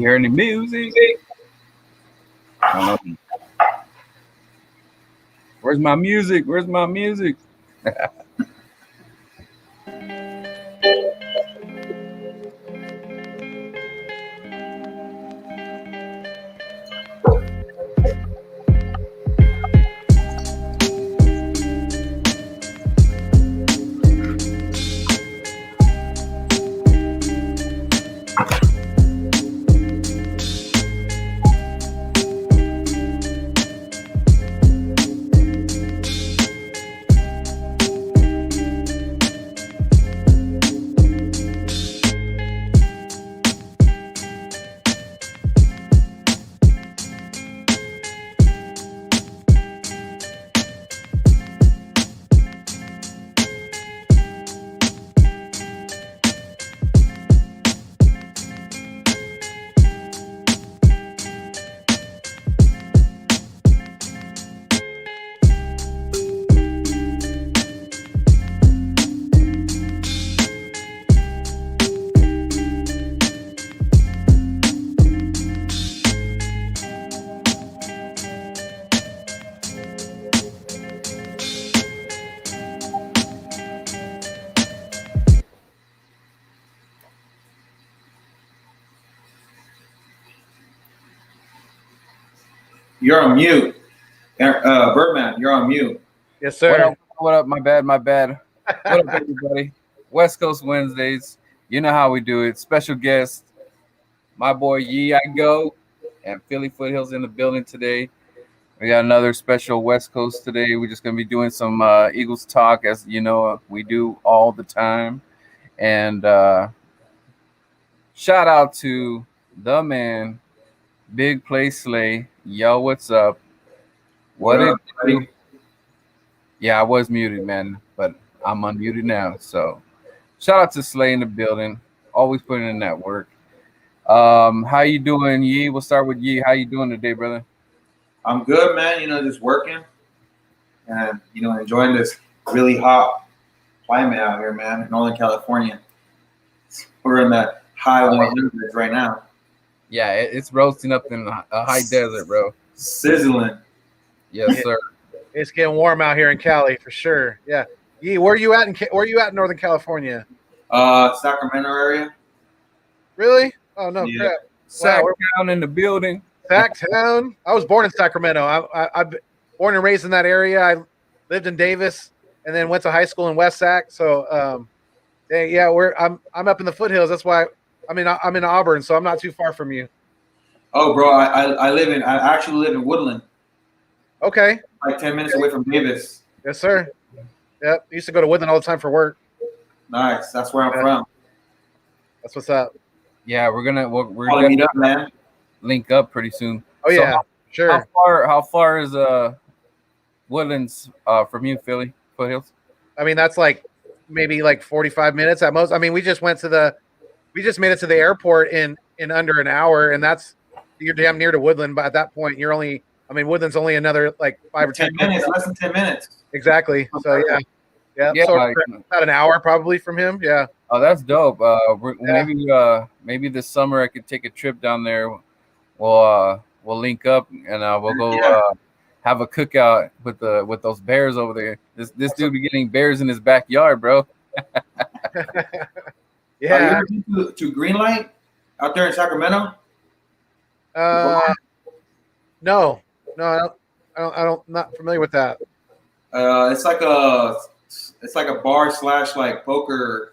You hear any music? Where's my music? Where's my music? You're on mute. Birdman, you're on mute. Yes, sir. What up? What up? My bad. My bad. What up, everybody? West Coast Wednesdays. You know how we do it. Special guest, my boy yeeigo and Philly Foothills in the building today. We got another special West Coast today. We're just gonna be doing some Eagles talk, as you know we do all the time. And shout out to the man, Big Play Slay. Yo, what's up? What up, buddy? Yeah, I was muted, man, but I'm unmuted now. So shout out to Slay in the building. Always putting in that work. How you doing, Yee? We'll start with Yee. How you doing today, brother? I'm good, man. Just working and enjoying this really hot climate out here, man. Northern California. We're in the high 100s right now. Yeah, it's roasting up in a high desert, bro. Sizzling. Yes, sir. It's getting warm out here in Cali for sure. Yeah. Yee, where are you at in Northern California? Sacramento area. Really? Oh no, Yeah. crap. Sac Wow. down in the building. Sacktown. I was born in Sacramento. I'm born and raised in that area. I lived in Davis and then went to high school in West Sac. So I'm up in the foothills. That's why I'm in Auburn, so I'm not too far from you. Oh, bro, I actually live in Woodland. Okay. Like 10 minutes away from Davis. Yes, sir. Yep. I used to go to Woodland all the time for work. Nice. That's where I'm from. That's what's up. Yeah, we're gonna Meet up, man. link up pretty soon. Oh yeah, So sure. How far is Woodlands from you, Philly Foothills? I mean, that's like maybe like 45 minutes at most. I mean, we just made it to the airport in under an hour, and you're damn near to Woodland. But at that point, Woodland's only another like 5 or 10 minutes, less than 10 minutes. Exactly. So yeah. So about an hour probably from him. Yeah. Oh, that's dope. Maybe this summer I could take a trip down there. We'll link up and we'll go have a cookout with those bears over there. This dude be getting bears in his backyard, bro. Have Yeah. you ever been to Greenlight out there in Sacramento? No, I don't, not familiar with that. It's like a bar / like poker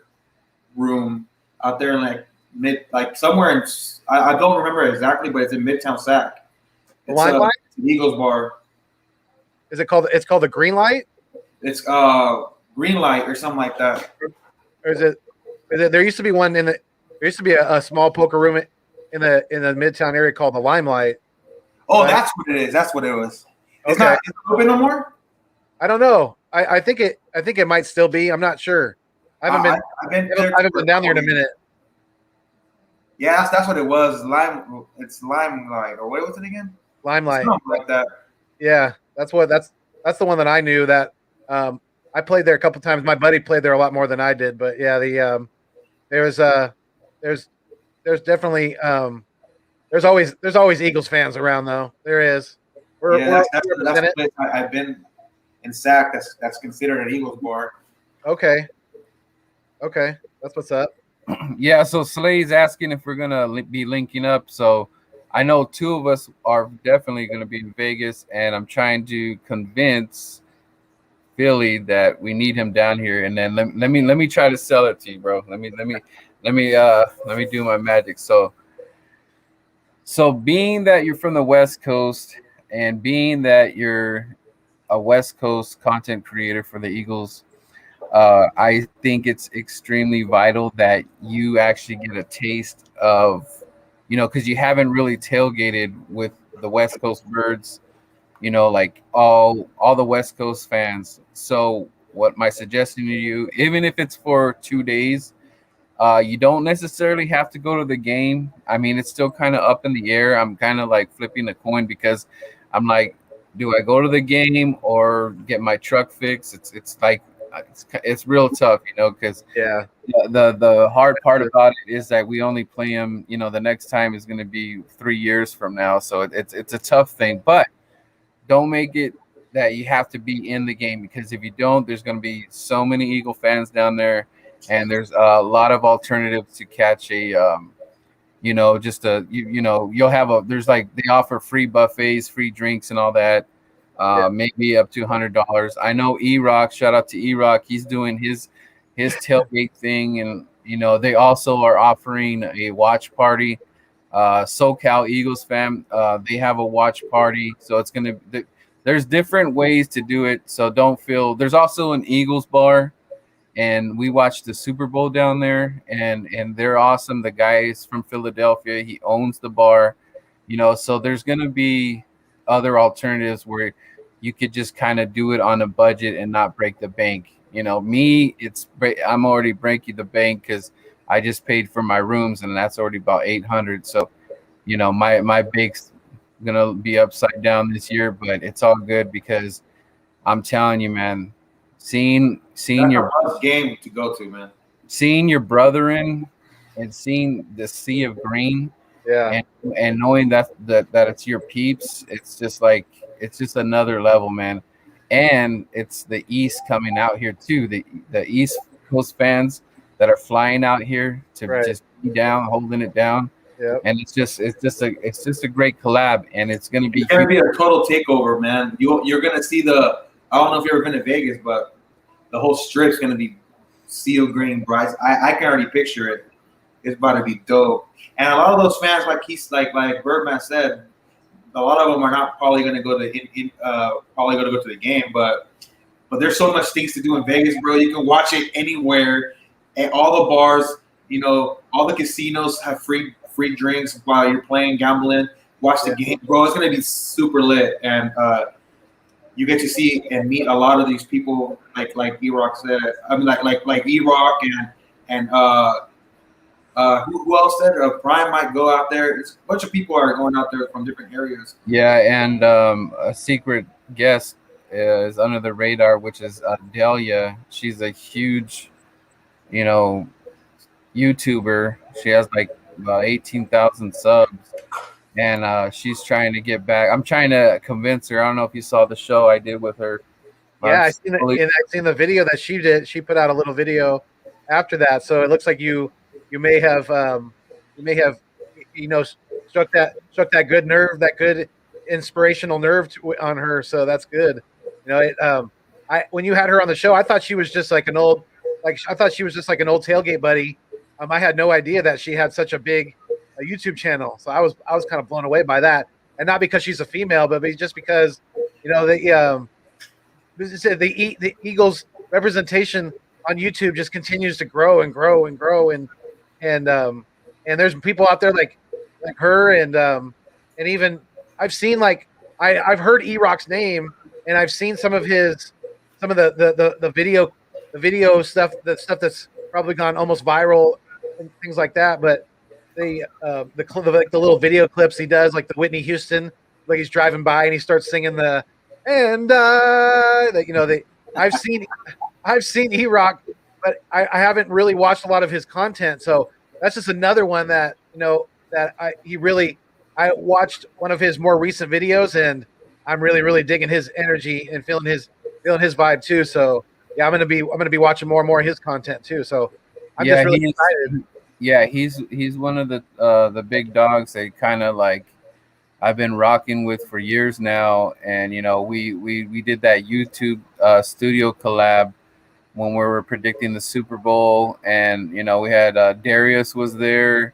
room out there in somewhere in I don't remember exactly, but it's in Midtown Sac. It's an Eagles bar. Is it called? It's called the Green Light. It's Greenlight or something like that. Or is it? There used to be one there used to be a small poker room in the Midtown area called the Limelight. Oh, right? That's what it is. That's what it was. It's okay. Not open no more? I don't know. I think it might still be. I'm not sure. I haven't been down there in a minute. Yeah, that's what it was. It's Limelight, or what was it again? Limelight. Something like that. Yeah, that's the one that I knew that I played there a couple times. My buddy played there a lot more than I did, but yeah, there's definitely There's always Eagles fans around though. There is. Yeah, that's represented. the place I've been in Sac. That's considered an Eagles bar. Okay, that's what's up. Yeah, so Slay's asking if we're gonna be linking up. So I know two of us are definitely gonna be in Vegas, and I'm trying to convince Philly that we need him down here. And then let me try to sell it to you, bro. Let me do my magic. So being that you're from the West Coast, and being that you're a West Coast content creator for the Eagles, I think it's extremely vital that you actually get a taste of, because you haven't really tailgated with the West Coast Birds, like all the West Coast fans. So what my suggestion to you, even if it's for 2 days, you don't necessarily have to go to the game. I mean, it's still kind of up in the air. I'm kind of like flipping a coin because I'm like, do I go to the game or get my truck fixed? It's like it's real tough, because Yeah, the hard part about it is that we only play them. The next time is going to be 3 years from now, so it's a tough thing. But don't make it that you have to be in the game, because if you don't, there's going to be so many Eagle fans down there, and there's a lot of alternatives to catch a just you'll have there's like they offer free buffets, free drinks, and all that. Maybe up to $100. I know E-Rock, shout out to E-Rock, he's doing his tailgate thing, and they also are offering a watch party. SoCal Eagles fam, they have a watch party, so it's gonna there's different ways to do it, so don't feel. There's also an Eagles bar, and we watched the Super Bowl down there, and they're awesome. The guy is from Philadelphia, he owns the bar, so there's gonna be other alternatives where you could just kind of do it on a budget and not break the bank. I'm already breaking the bank because I just paid for my rooms, and that's already about 800. So, my bank's gonna be upside down this year, but it's all good because I'm telling you, man, seeing That's your a tough game to go to, man. seeing your brethren and seeing the sea of green, yeah, and knowing that it's your peeps, it's just another level, man. And it's the East coming out here too. The East Coast fans that are flying out here to Right. just be down, holding it down. yeah. And it's just a great collab, and it's gonna be It's gonna be a total takeover, man. You're gonna see the. I don't know if you've ever been to Vegas, but the whole strip's gonna be seal green bright. I can already picture it. It's about to be dope. And a lot of those fans, like Birdman said, a lot of them are not probably gonna go to go to the game, but there's so much things to do in Vegas, bro. You can watch it anywhere, at all the bars. All the casinos have free drinks while you're playing, gambling. Watch the game, bro. It's gonna be super lit, and you get to see and meet a lot of these people, like E-Rock said. I mean, like E-Rock and who else said Brian might go out there. It's a bunch of people are going out there from different areas. Yeah, and a secret guest is under the radar, which is Delia. She's a huge, YouTuber. She has like about 18,000 subs, and she's trying to get back. I'm trying to convince her. I don't know if you saw the show I did with her. Yeah, I seen the video that she did. She put out a little video after that, so it looks like you may have struck that good nerve, that good inspirational nerve on her. So that's good. When you had her on the show, I thought she was just like an old tailgate buddy. I had no idea that she had such a big YouTube channel. So I was kind of blown away by that, and not because she's a female, but just because the Eagles representation on YouTube just continues to grow and grow and grow, and there's people out there like her, and even I've seen I've heard E-Rock's name, and I've seen some of the video stuff, the stuff that's probably gone almost viral and things like that. But the little video clips he does, like the Whitney Houston, like he's driving by and he starts singing I've seen E-Rock, but I haven't really watched a lot of his content. So that's just another one that he really I watched one of his more recent videos, and I'm really digging his energy and feeling his vibe too. So yeah, I'm gonna be watching more and more of his content too. So I'm just Yeah, really excited. he's one of the big dogs that kind of like I've been rocking with for years now, and we did that YouTube studio collab when we were predicting the Super Bowl, and we had Darius was there.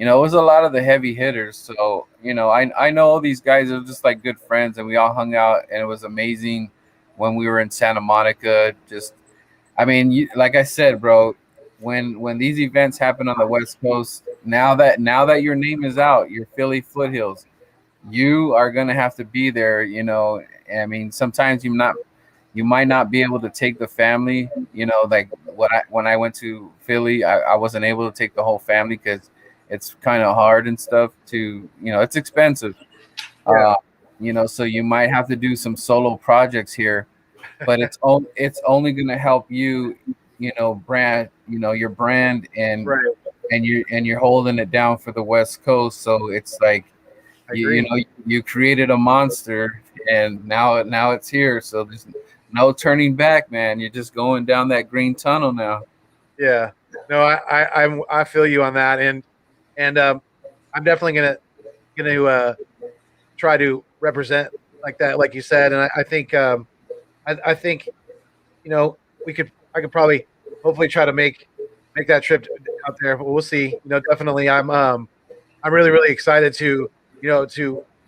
It was a lot of the heavy hitters. So I know all these guys are just like good friends, and we all hung out, and it was amazing when we were in Santa Monica. Just I mean, like I said, bro, when these events happen on the West Coast, now that your name is out, your Philly foothills, you are gonna have to be there. I mean, sometimes you might not be able to take the family. Like when I went to Philly, I wasn't able to take the whole family because it's kind of hard and stuff to it's expensive. Yeah. Uh, so you might have to do some solo projects here, but it's only gonna help you, brand, your brand, and Right. you're holding it down for the West Coast. So it's like I you agree. know you created a monster, and now it's here. So there's no turning back, man. You're just going down that green tunnel now. Yeah. No, I feel you on that, and I'm definitely gonna try to represent like that, like you said, and I think I think we could I could probably hopefully try to make that trip out there, but we'll see. Definitely I'm really excited to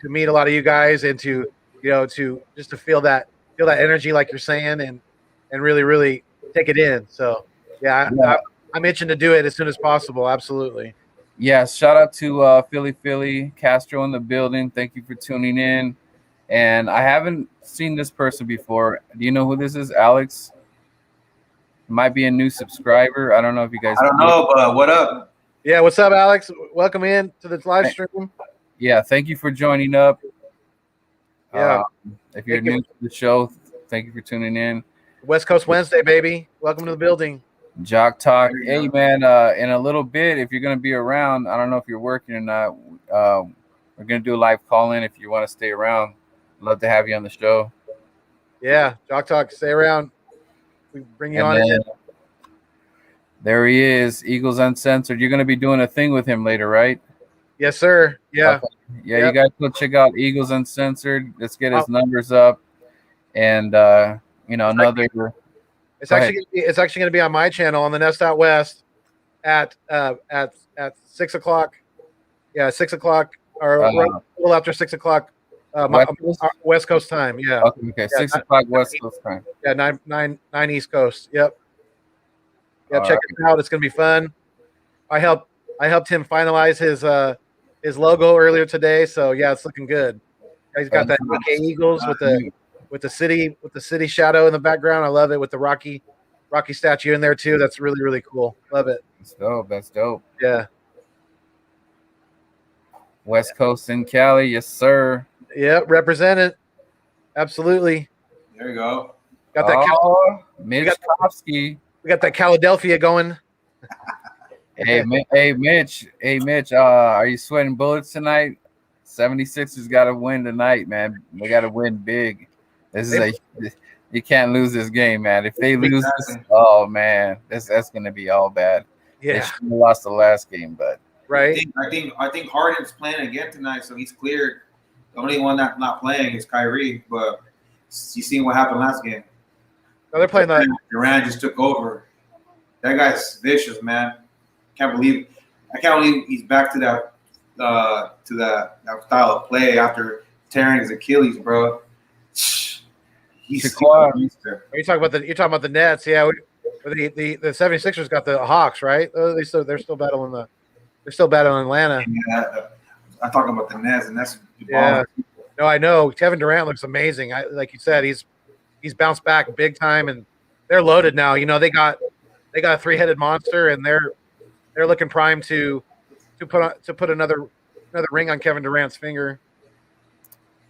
meet a lot of you guys and to to just to feel that energy like you're saying and really take it in. So yeah, Yeah, I'm itching to do it as soon as possible. Absolutely. yeah. Shout out to Philly Castro in the building. Thank you for tuning in. And I haven't seen this person before. Do you know who this is, Alex? Might be a new subscriber. I don't know if you guys. I don't know, but what up? Yeah, what's up, Alex? Welcome in to the live stream. Yeah, thank you for joining up. Yeah, If you're thank you. new to the show, thank you for tuning in. West Coast Wednesday, baby. Welcome to the building. Jock Talk. There you Hey, go. man, in a little bit, if you're going to be around, I don't know if you're working or not. We're going to do a live call in if you want to stay around. Love to have you on the show. Yeah, Jock Talk. Stay around. We bring you And on then in. there he is, Eagles Uncensored. You're going to be doing a thing with him later, right? Yes, sir. Yeah. Okay. Yeah, you Yep. guys go check out Eagles Uncensored. Let's get his Oh, numbers up. And, another. It's Go ahead. it's actually going to be on my channel on the Nest Out West at 6 o'clock. Yeah, 6 o'clock or right, a little after 6 o'clock. West Coast? West Coast time. Yeah. Okay, Yeah, 6 o'clock West Coast time. Yeah, nine East Coast. Yep. Yep. All Check right. it out. It's going to be fun. I helped him finalize his logo earlier today. So yeah, it's looking good. He's got that Eagles with the city shadow in the background. I love it with the Rocky statue in there too. That's really cool. Love it. That's dope. That's dope. Yeah. West Coast in Cali, yes, sir. Yeah. Represent it. Absolutely. There you go. Got that. Mitch got- Kofsky. We got that Philadelphia going. Hey, Mitch. Hey, Mitch. Are you sweating bullets tonight? 76ers got to win tonight, man. They got to win big. You can't lose this game, man. If they lose this, oh man, that's gonna be all bad. They Yeah. should have lost the last game, but Right. I think Harden's playing again tonight, so he's cleared. The only one that's not playing is Kyrie, but you seen what happened last game. No, they're playing that. Durant just took over. That guy's vicious, man. I can't believe he's back to that style of play after tearing his Achilles, bro. He's Shaquan. You're talking about the Nets, yeah. The 76ers got the Hawks, right? They're still battling Atlanta. Yeah, I'm talking about the Nets, and that's Yeah. No, I know. Kevin Durant looks amazing. Like you said, he's bounced back big time, and they're loaded now. They got a three-headed monster, and they're looking primed to put another ring on Kevin Durant's finger.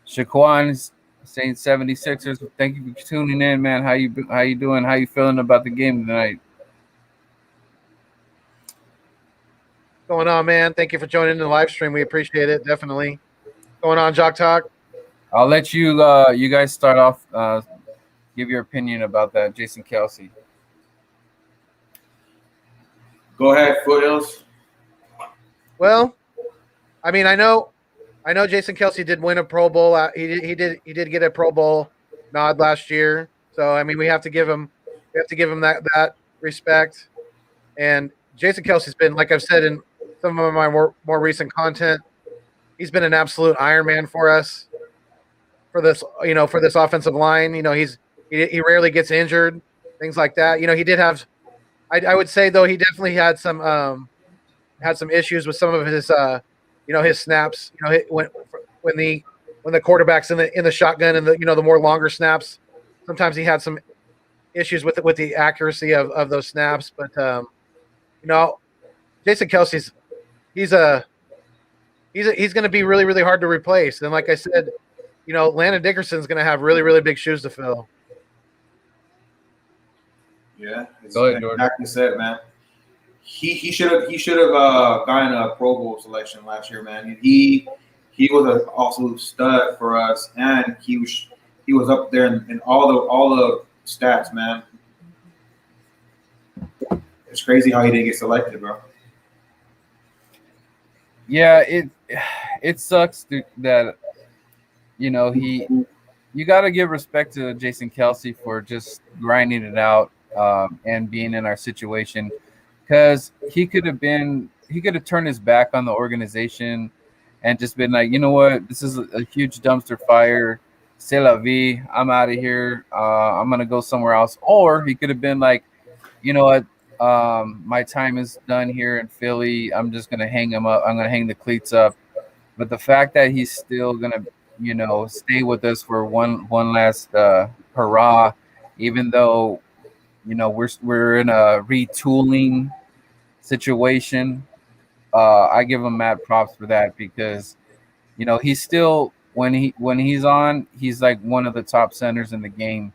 Shaquan saying 76ers. Thank you for tuning in, man. How you doing? How you feeling about the game tonight? going on, man? Thank you for joining the live stream. We appreciate it. Definitely. Going on, Jock Talk? I'll let you you guys start off. Give your opinion about that, Jason Kelsey. Go ahead, Foothills. Well, I mean, I know Jason Kelsey did win a Pro Bowl. He did get a Pro Bowl nod last year. So I mean, we have to give him that respect. And Jason Kelsey's been, like I've said in some of my more recent content, he's been an absolute Iron Man for us. For this offensive line, he rarely gets injured, things like that. He did have, I would say though, he definitely had some issues with some of his his snaps. When the quarterback's in the shotgun and the more longer snaps, sometimes he had some issues with the accuracy of those snaps. But Jason Kelsey's he's going to be really, really hard to replace. And like I said, Landon Dickerson's going to have really, really big shoes to fill. Yeah, it's Go ahead, Jordan. exactly said, man. He should have gotten a Pro Bowl selection last year, man. He was an absolute stud for us, and he was up there in all the stats, man. It's crazy how he didn't get selected, bro. Yeah, it sucks that you got to give respect to Jason Kelsey for just grinding it out and being in our situation, because he could have turned his back on the organization and just been like, you know what, this is a huge dumpster fire. C'est la vie. I'm out of here. I'm gonna go somewhere else. Or he could have been like, you know what, my time is done here in Philly. I'm just gonna hang him up. I'm gonna hang the cleats up. But the fact that he's still gonna stay with us for one last hurrah, even though we're in a retooling situation. I give him mad props for that, because he's still, when he's on, he's like one of the top centers in the game,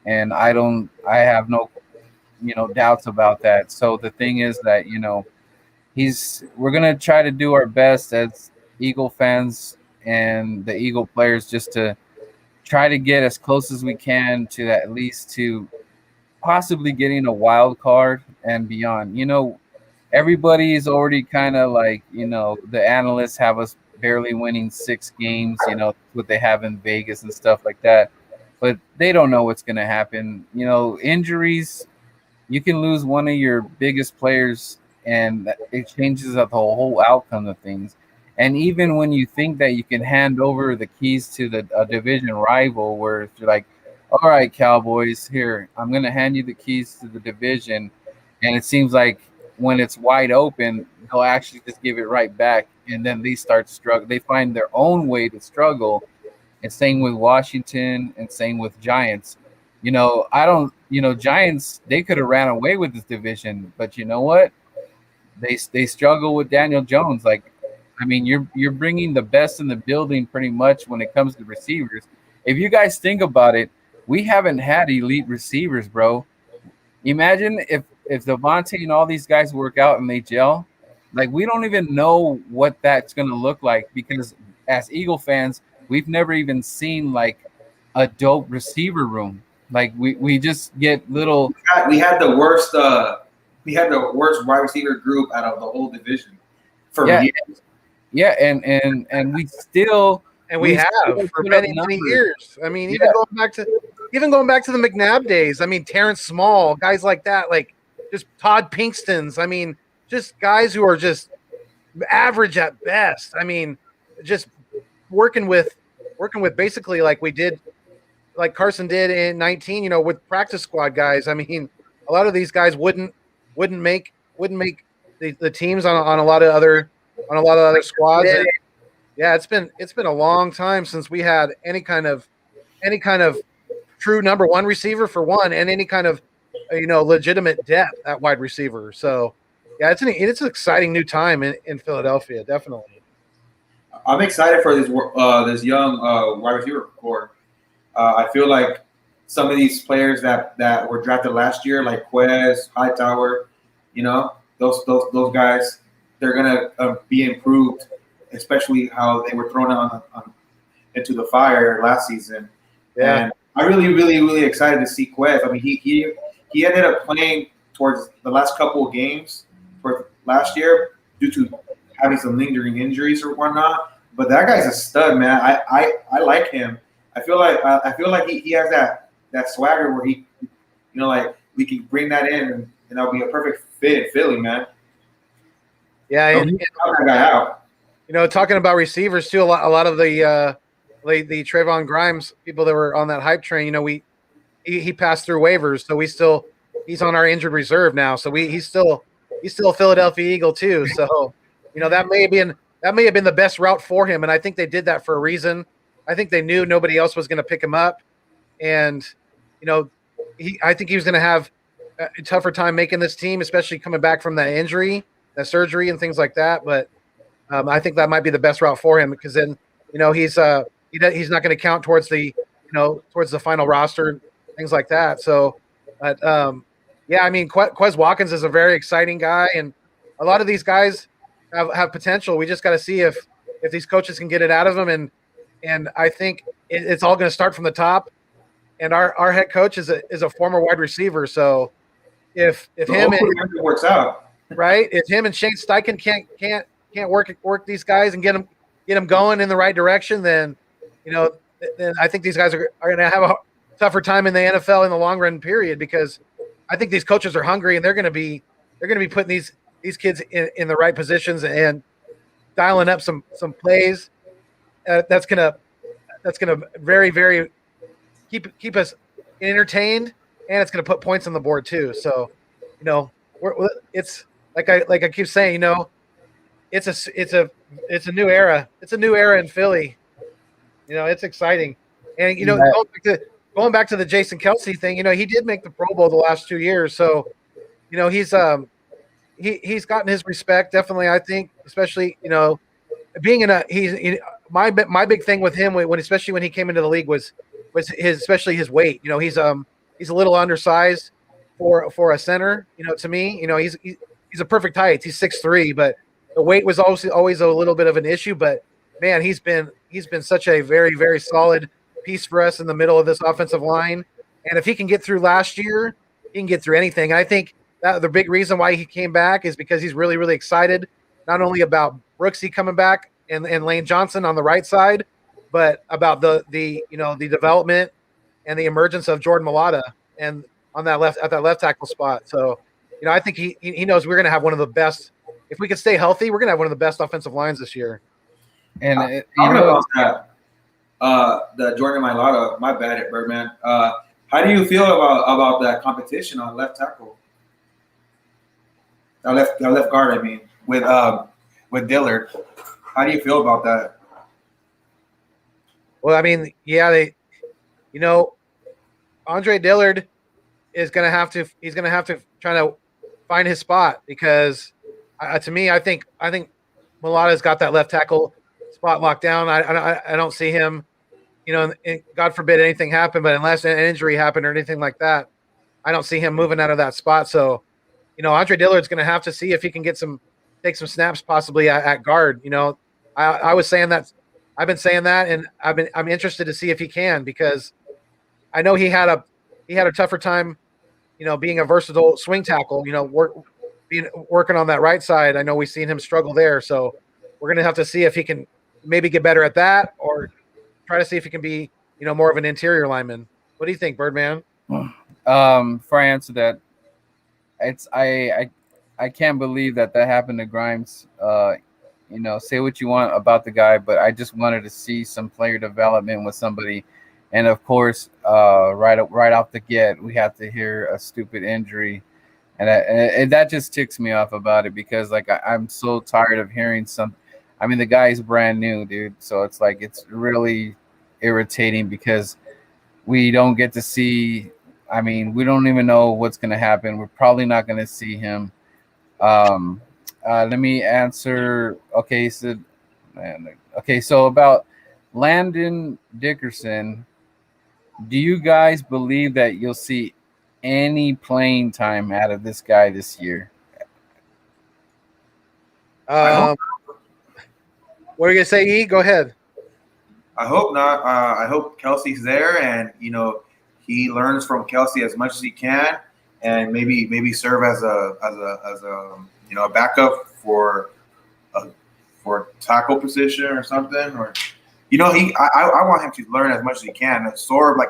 and I have no doubts about that. So the thing is that we're gonna try to do our best as Eagle fans and the Eagle players, just to try to get as close as we can to at least to possibly getting a wild card and beyond. Everybody is already kind of like, the analysts have us barely winning 6 games, what they have in Vegas and stuff like that. But they don't know what's going to happen. Injuries, you can lose one of your biggest players and it changes the whole outcome of things. And even when you think that you can hand over the keys to a division rival, where you're like, all right, Cowboys, here, I'm going to hand you the keys to the division. And it seems like when it's wide open, they'll actually just give it right back. And then they start to struggle. They find their own way to struggle. And same with Washington and same with Giants. Giants, they could have ran away with this division. But you know what? They struggle with Daniel Jones. Like, I mean, you're bringing the best in the building pretty much when it comes to receivers. If you guys think about it, we haven't had elite receivers, bro. Imagine if Devontae and all these guys work out and they gel. Like, we don't even know what that's going to look like, because as Eagle fans, we've never even seen like a dope receiver room. Like, we just get little. We had the worst wide receiver group out of the whole division for years. Yeah, and we still. And we have for many years. I mean, even going back to the McNabb days. I mean, Terrence Small, guys like that, like just Todd Pinkston's. I mean, just guys who are just average at best. I mean, just working with basically like we did, like Carson did in 19. With practice squad guys. I mean, a lot of these guys wouldn't make the teams on a lot of other squads. And, yeah, it's been a long time since we had any kind of true number one receiver for one, and any kind of legitimate depth at wide receiver. So yeah, it's an exciting new time in Philadelphia, definitely. I'm excited for this young wide receiver core. I feel like some of these players that were drafted last year, like Quez, Hightower, those guys, they're gonna be improved, especially how they were thrown into the fire last season. Yeah. And I really excited to see Quez. I mean, he ended up playing towards the last couple of games for last year due to having some lingering injuries or whatnot. But that guy's a stud, man. I like him. I feel like he has that swagger where he, like we can bring that in and that'll be a perfect fit in Philly, man. Yeah, and Help that guy out. talking about receivers too, a lot of the Trayvon Grimes people that were on that hype train, he passed through waivers, so he's on our injured reserve now. So he's still a Philadelphia Eagle too. So that may have been the best route for him, and I think they did that for a reason. I think they knew nobody else was going to pick him up, and I think he was going to have a tougher time making this team, especially coming back from that injury, that surgery, and things like that. But I think that might be the best route for him because then he's not going to count towards the final roster, things like that. So, but yeah, I mean, Quez Watkins is a very exciting guy, and a lot of these guys have potential. We just got to see if these coaches can get it out of them, and I think it's all going to start from the top. And our head coach is a former wide receiver, so if him and it works out, right, if him and Shane Steichen can't work these guys and get them going in the right direction, then then I think these guys are going to have a tougher time in the NFL in the long run period, because I think these coaches are hungry and they're going to be putting these kids in the right positions and dialing up some plays that's gonna very, very keep us entertained, and it's gonna put points on the board too. So it's like I keep saying, it's a new era. It's a new era in Philly. It's exciting. And going back to the Jason Kelsey thing, he did make the Pro Bowl the last 2 years, so he's gotten his respect, definitely. I think, especially being my big thing with him especially when he came into the league was especially his weight. He's a little undersized for a center. To me, he's a perfect height. He's 6'3", but the weight was always a little bit of an issue. But man, he's been such a very, very solid piece for us in the middle of this offensive line. And if he can get through last year, he can get through anything. And I think that the big reason why he came back is because he's really, really excited, not only about Brooksy coming back and Lane Johnson on the right side, but about the development and the emergence of Jordan Mailata and at that left tackle spot. So, I think he knows we're going to have one of the best. If we can stay healthy, we're going to have one of the best offensive lines this year. And about that, the Jordan Mailata, my bad at Birdman. How do you feel about that competition on left tackle? Left guard, I mean, with Dillard. How do you feel about that? Well, I mean, yeah, Andre Dillard is going to have to. He's going to have to try to find his spot, because to me, I think Mailata's got that left tackle spot locked down. I don't see him. God forbid anything happen, but unless an injury happened or anything like that, I don't see him moving out of that spot. So, Andre Dillard's going to have to see if he can take some snaps possibly at guard. I was saying that. I've been saying that, and I'm interested to see if he can, because I know he had a tougher time, being a versatile swing tackle. Working on that right side. I know we've seen him struggle there, so we're gonna have to see if he can maybe get better at that, or try to see if he can be more of an interior lineman. What do you think, Birdman? Before I answer that, I can't believe that happened to Grimes. Say what you want about the guy, but I just wanted to see some player development with somebody. And of course, right off the get, we have to hear a stupid injury, and that just ticks me off about it, because I'm so tired of hearing some. I mean, the guy's brand new, dude. So it's really irritating, because we don't get to see. I mean, we don't even know what's going to happen. We're probably not going to see him. Let me answer. Okay, so about Landon Dickerson, do you guys believe that you'll see any playing time out of this guy this year? What are you gonna say, E? Go ahead. I hope not. I hope Kelsey's there, and he learns from Kelsey as much as he can, and maybe serve as a backup for tackle position or something, or I want him to learn as much as he can, absorb I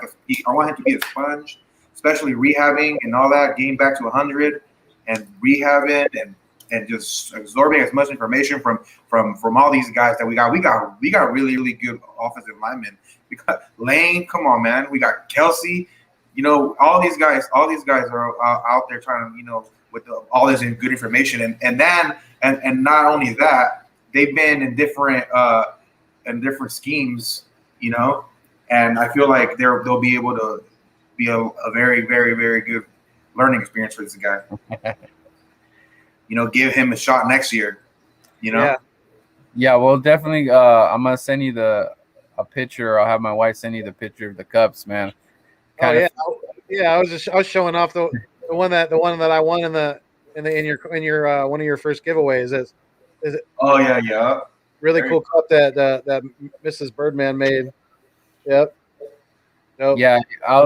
want him to be a sponge, especially rehabbing and all that, getting back to 100 and rehabbing and just absorbing as much information from all these guys that we got. We got really, really good offensive linemen. We got Lane, come on, man. We got Kelsey. All these guys are out there trying to, with all this good information, and not only that, they've been in different schemes, and I feel like they'll be able to be a very, very, very good learning experience for this guy. Give him a shot next year. Yeah. Yeah, well, definitely. I'm gonna send you a picture. I'll have my wife send you the picture of the cups, man. I was showing off the one that I won in your one of your first giveaways. Is it? Oh yeah. Really cool cup that Mrs. Birdman made. Yep. Nope. Yeah, I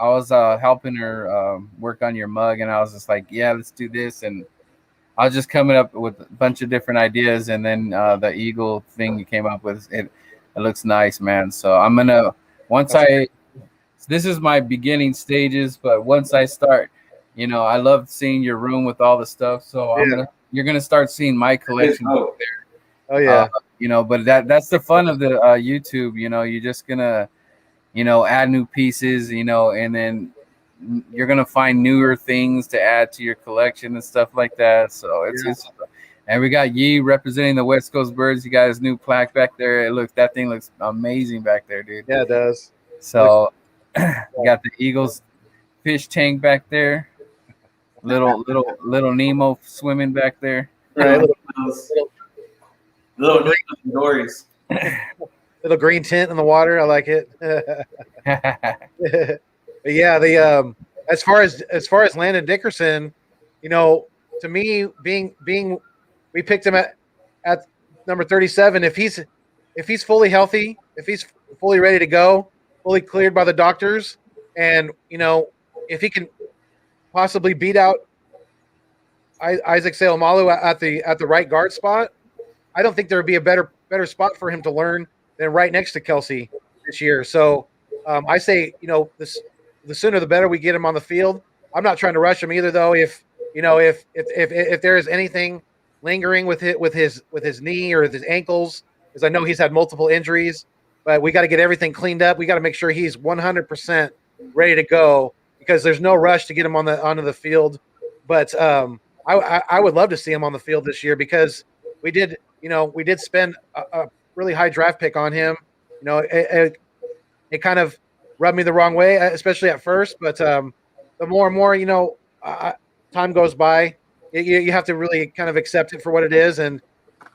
was helping her work on your mug, and I was just like, yeah, let's do this, and I was just coming up with a bunch of different ideas, and then the eagle thing you came up with, it looks nice, man. So I'm gonna this is my beginning stages, but once I start, I love seeing your room with all the stuff. So you're gonna start seeing my collection out there. Oh yeah. But that's the fun of the YouTube. You're just gonna add new pieces, and then you're gonna find newer things to add to your collection and stuff like that. So it's and we got Yee representing the West Coast Birds. You got his new plaque back there. That thing looks amazing back there, dude. Yeah, it does. So you got the Eagles fish tank back there. Little Nemo swimming back there. Right, little stories. Little green tint in the water. I like it. But yeah, as far as Landon Dickerson, to me, being we picked him at number 37. If he's fully healthy, if he's fully ready to go, fully cleared by the doctors, and if he can possibly beat out Isaac Seumalo at the right guard spot, I don't think there would be a better spot for him to learn than right next to Kelsey this year. So I say, the sooner the better we get him on the field. I'm not trying to rush him either, though. If there is anything lingering with his knee or with his ankles, because I know he's had multiple injuries, but we got to get everything cleaned up. We got to make sure he's 100% ready to go, because there's no rush to get him onto the field. But I would love to see him on the field this year, because we did spend a really high draft pick on him. It kind of rubbed me the wrong way, especially at first. But the more and more, time goes by, you have to really kind of accept it for what it is. And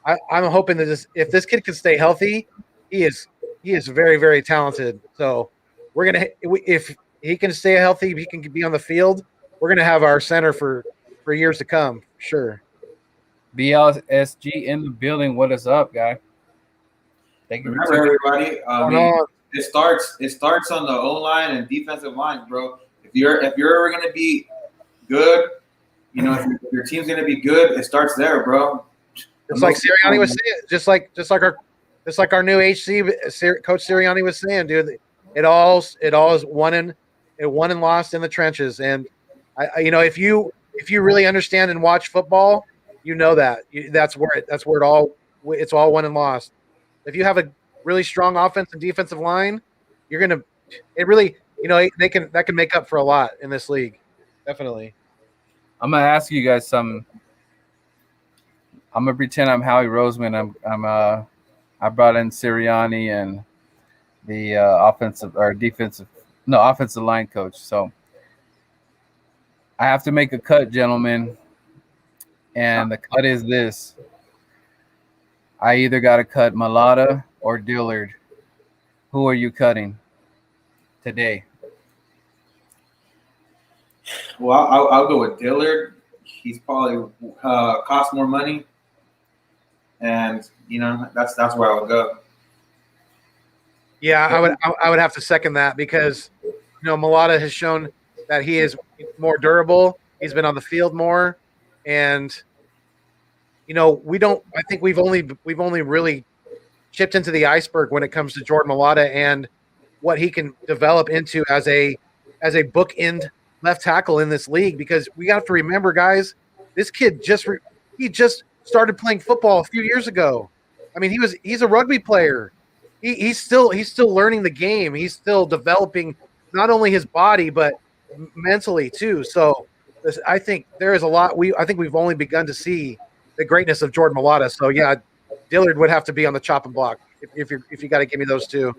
I'm hoping that if this kid can stay healthy, he is very, very talented. So if he can stay healthy, if he can be on the field, we're gonna have our center for years to come. Sure. BLSG in the building. What is up, guy? Thank you. Remember, everybody. It starts on the O-line and defensive line, bro. If you're ever gonna be good, if your team's gonna be good, it starts there, bro. Just like Sirianni was saying, just like our new HC Coach Sirianni was saying, dude. It all is won and lost in the trenches. And if you really understand and watch football, that's where it's all won and lost. If you have a really strong offense and defensive line, that can make up for a lot in this league. Definitely. I'm gonna ask you guys something. I'm gonna pretend I'm Howie Roseman. I brought in Sirianni and the offensive line coach. So I have to make a cut, gentlemen. And the cut is this. I either got to cut Malata or Dillard. Who are you cutting today? Well, I'll go with Dillard. he's probably cost more money, and that's where I would go. Yeah, I would have to second that because Mulata has shown that he is more durable. He's been on the field more, and we don't. I think we've only really chipped into the iceberg when it comes to Jordan Mulata and what he can develop into as a bookend left tackle in this league. Because we have to remember, guys, this kid he just started playing football a few years ago. I mean, he's a rugby player. He's still learning the game. He's still developing not only his body but mentally too. So I think there is a lot. I think we've only begun to see the greatness of Jordan Mulata. So yeah, Dillard would have to be on the chopping block if you got to give me those two.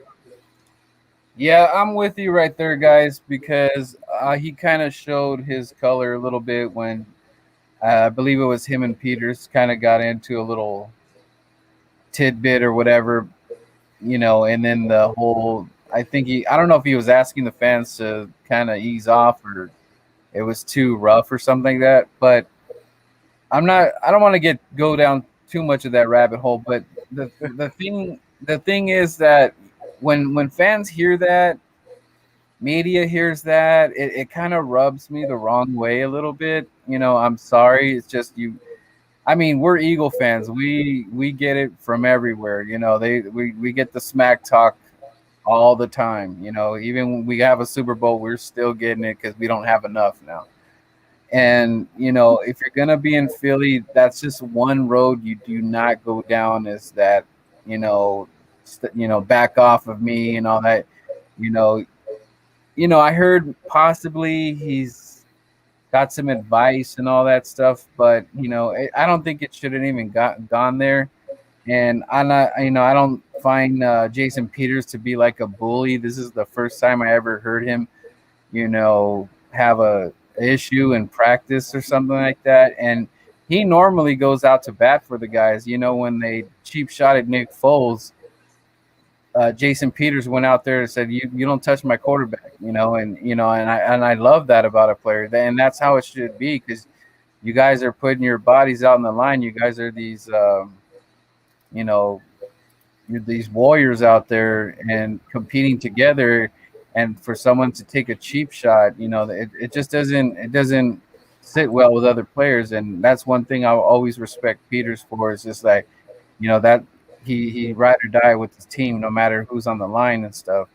Yeah, I'm with you right there, guys, because he kind of showed his color a little bit when I believe it was him and Peters kind of got into a little tidbit or whatever, and then the whole, I don't know if he was asking the fans to kind of ease off or it was too rough or something like that, but I don't want to go down too much of that rabbit hole, but the thing is that when fans hear that, media hears that, it kind of rubs me the wrong way a little bit. I'm sorry. It's just we're Eagle fans. We get it from everywhere. We get the smack talk all the time. Even when we have a Super Bowl, we're still getting it because we don't have enough now. And if you're gonna be in Philly, that's just one road you do not go down. Is that back off of me and all that. I heard possibly he's got some advice and all that stuff, but I don't think it should have even gone there. And I'm not, I don't find Jason Peters to be like a bully. This is the first time I ever heard him, have a issue in practice or something like that. And he normally goes out to bat for the guys. When they cheap shot at Nick Foles, Jason Peters went out there and said, "You don't touch my quarterback," and I love that about a player, and that's how it should be because you guys are putting your bodies out on the line. You guys are these, you're these warriors out there and competing together. And for someone to take a cheap shot, it just doesn't sit well with other players. And that's one thing I'll always respect Peters for is just like, that he ride or die with his team, no matter who's on the line and stuff.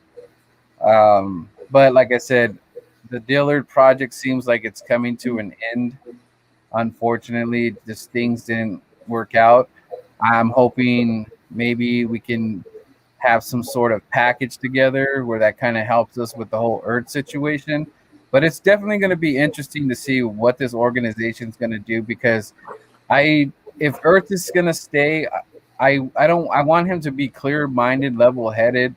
But like I said, the Dillard project seems like it's coming to an end. Unfortunately, just things didn't work out. I'm hoping maybe we can have some sort of package together where that kind of helps us with the whole Earth situation. But it's definitely going to be interesting to see what this organization is going to do because if Earth is going to stay, I want him to be clear-minded, level-headed,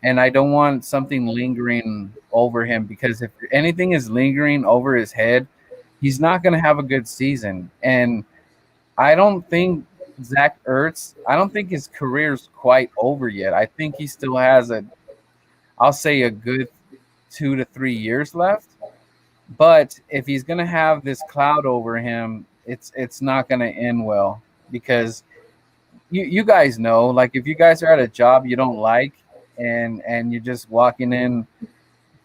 and I don't want something lingering over him because if anything is lingering over his head, he's not going to have a good season. And I don't think Zach Ertz, I don't think his career's quite over yet. I think he still has I'll say a good 2 to 3 years left. But if he's going to have this cloud over him, it's not going to end well because you guys know, like if you guys are at a job you don't like and you're just walking in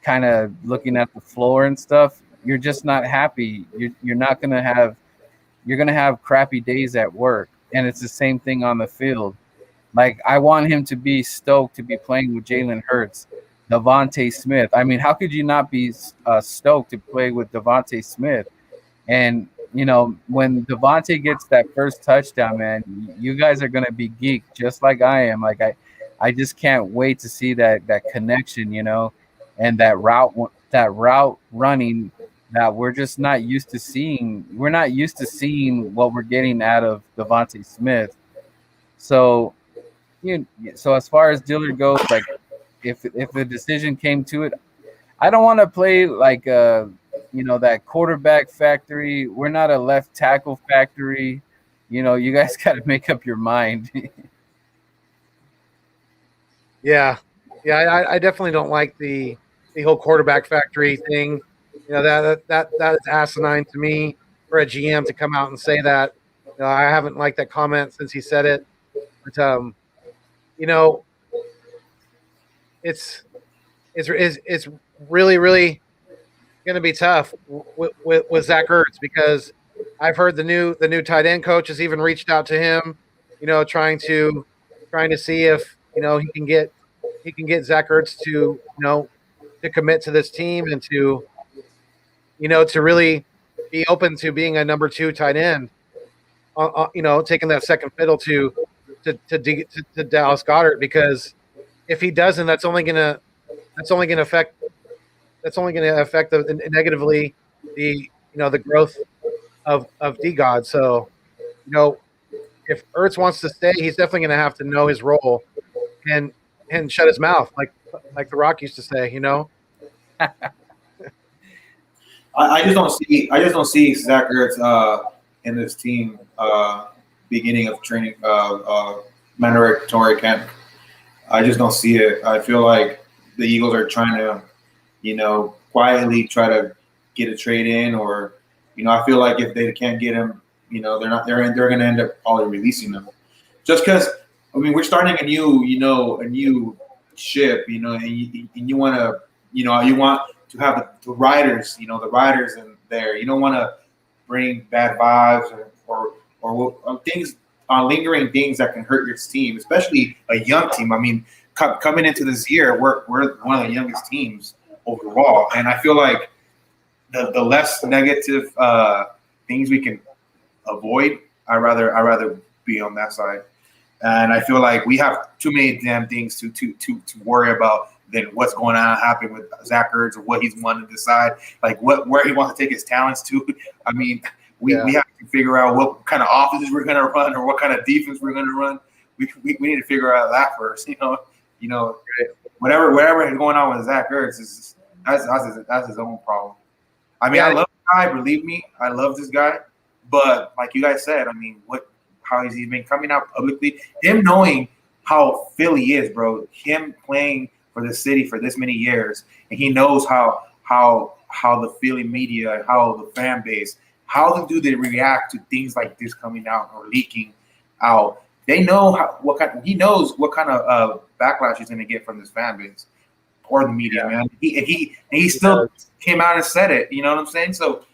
kind of looking at the floor and stuff, you're just not happy. You're going to have crappy days at work. And it's the same thing on the field. Like, I want him to be stoked to be playing with Jalen Hurts, Devontae Smith. I mean, how could you not be stoked to play with Devontae Smith? And, when Devontae gets that first touchdown, man, you guys are going to be geeked just like I am. Like, I just can't wait to see that connection, and that route running that we're just not used to seeing. We're not used to seeing what we're getting out of Devontae Smith. So, so as far as Dillard goes, like if the decision came to it, I don't want to play like that quarterback factory. We're not a left tackle factory. You guys got to make up your mind. Yeah, I definitely don't like the whole quarterback factory thing. That is asinine to me. for a GM to come out and say that. I haven't liked that comment since he said it. But it's really really going to be tough with Zach Ertz, because I've heard the new tight end coach has even reached out to him, trying to see if he can get Zach Ertz to to commit to this team and to really be open to being a number 2 tight end, taking that second fiddle to Dallas Goedert, because if he doesn't, that's only going to affect negatively the growth of D God. So if Ertz wants to stay, he's definitely going to have to know his role and shut his mouth, like The Rock used to say. I just don't see Zach Ertz in this team beginning of training mandatory camp. I just don't see it. I feel like the Eagles are trying to, quietly try to get a trade in, or, I feel like if they can't get him, they're going to end up probably releasing them, just because. I mean, we're starting a new ship, and you want to, you want to have the riders, the riders in there. You don't want to bring bad vibes or things, lingering things that can hurt your team, especially a young team. I mean, coming into this year, we're one of the youngest teams overall, and I feel like the less negative things we can avoid, I rather be on that side. And I feel like we have too many damn things to worry about than what's going on happening with Zach Ertz, or what he's wanting to decide, like where he wants to take his talents to. I mean, we have to figure out what kind of offenses we're going to run, or what kind of defense we're going to run. We need to figure out that first. Whatever is going on with Zach Ertz that's his own problem. I mean, I love the guy. Believe me, I love this guy. But like you guys said, I mean, how he's been coming out publicly, him knowing how Philly is, bro, him playing for the city for this many years, and he knows how the Philly media, how the fan base, how do they react to things like this coming out or leaking out. They know he knows what kind of backlash he's going to get from this fan base or the media, man. He still came out and said it. You know what I'm saying? So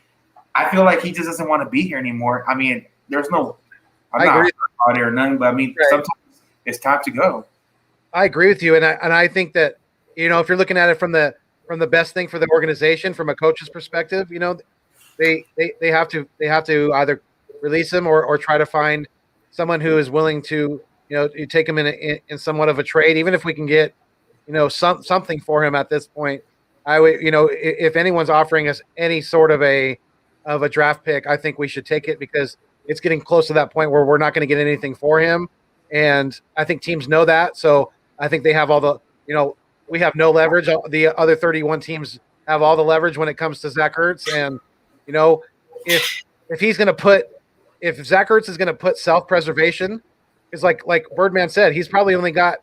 I feel like he just doesn't want to be here anymore. I mean, there's no. I'm not out here or nothing, but I mean, sometimes it's time to go. I agree with you, and I think that if you're looking at it from the best thing for the organization, from a coach's perspective, they have to either release him or try to find someone who is willing to you take him in somewhat of a trade, even if we can get something for him at this point. I would if anyone's offering us any sort of a draft pick, I think we should take it, because it's getting close to that point where we're not going to get anything for him. And I think teams know that. So I think they have all the, we have no leverage. The other 31 teams have all the leverage when it comes to Zach Ertz. And, if Zach Ertz is going to put self-preservation, is like Birdman said, he's probably only got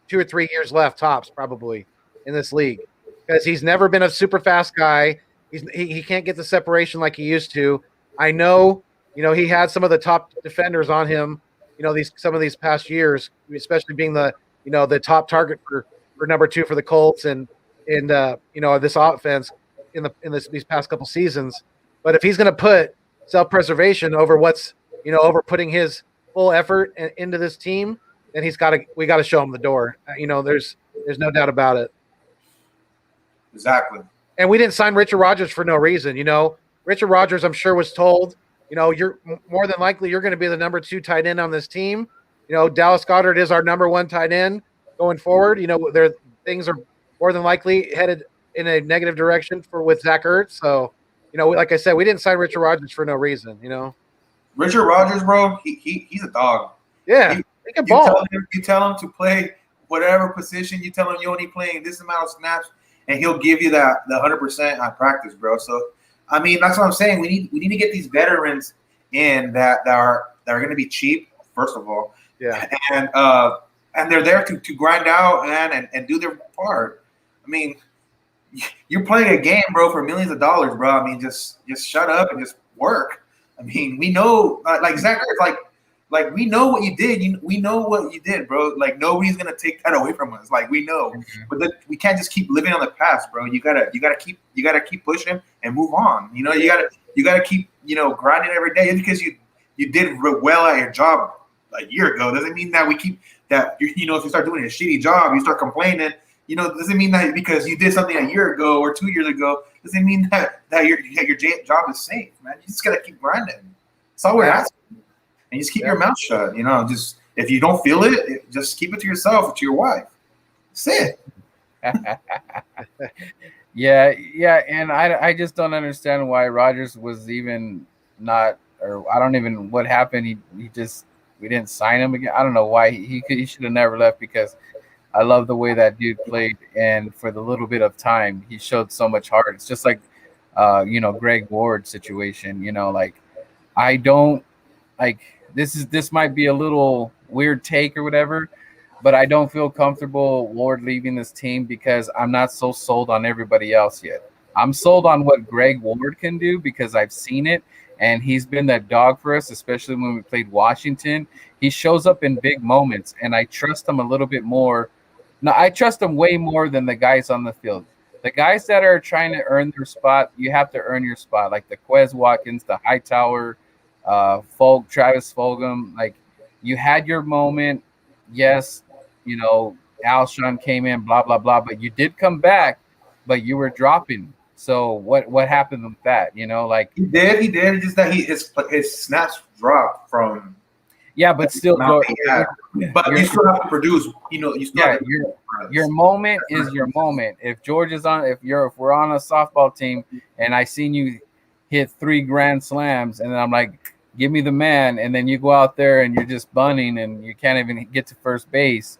2 or 3 years left tops probably in this league, because he's never been a super fast guy. He can't get the separation like he used to. I know, he had some of the top defenders on him, some of these past years, especially being the top target for number 2 for the Colts and this offense these past couple seasons. But if he's going to put self-preservation over over putting his full effort into this team, then we got to show him the door. There's no doubt about it. Exactly. And we didn't sign Richard Rodgers for no reason. Richard Rodgers, I'm sure, was told, you're more than likely you're going to be the number 2 tight end on this team. Dallas Goedert is our number 1 tight end going forward. Things are more than likely headed in a negative direction with Zach Ertz. So, like I said, we didn't sign Richard Rodgers for no reason. Richard Rodgers, bro, he's a dog. Yeah, he can ball. You tell him to play whatever position. You tell him you're only playing this amount of snaps, and he'll give you the 100% on practice, bro. So, I mean, that's what I'm saying. We need to get these veterans in that are going to be cheap, first of all. Yeah. And they're there to grind out and do their part. I mean, you're playing a game, bro, for millions of dollars, bro. I mean, just shut up and just work. I mean, we know, like Zach, like we know what you did. We know what you did, bro. Like nobody's gonna take that away from us. Like we know, but we can't just keep living on the past, bro. You gotta keep pushing and move on. You know, you gotta keep grinding every day. Just because you did well at your job a year ago doesn't mean that we keep that. If you start doing a shitty job, you start complaining. Doesn't mean that because you did something a year ago or 2 years ago doesn't mean that your job is safe, man. You just gotta keep grinding. That's all we're asking. And just keep your mouth shut. Just if you don't feel it, just keep it to yourself or to your wife. That's it. Yeah, and I just don't understand why Rodgers was even not, or I don't even what happened. We didn't sign him again. I don't know why he should have never left, because I love the way that dude played, and for the little bit of time he showed so much heart. It's just like Greg Ward situation. Like I don't like this might be a little weird take or whatever, but I don't feel comfortable Ward leaving this team because I'm not so sold on everybody else yet. I'm sold on what Greg Ward can do because I've seen it, and he's been that dog for us, especially when we played Washington. He shows up in big moments, and I trust him a little bit more. No, I trust him way more than the guys on the field. The guys that are trying to earn their spot, you have to earn your spot, like the Quez Watkins, the Hightower, Travis Fulgham. Like, you had your moment. Yes, Alshon came in, blah, blah, blah, but you did come back, but you were dropping. So what happened with that? Like he did. It's just that his snaps dropped from. Yeah, but still, but you still have to produce. You still your moment is your moment. If George is on, if we're on a softball team, and I seen you hit 3 grand slams, and then I'm like, give me the man, and then you go out there and you're just bunning, and you can't even get to first base.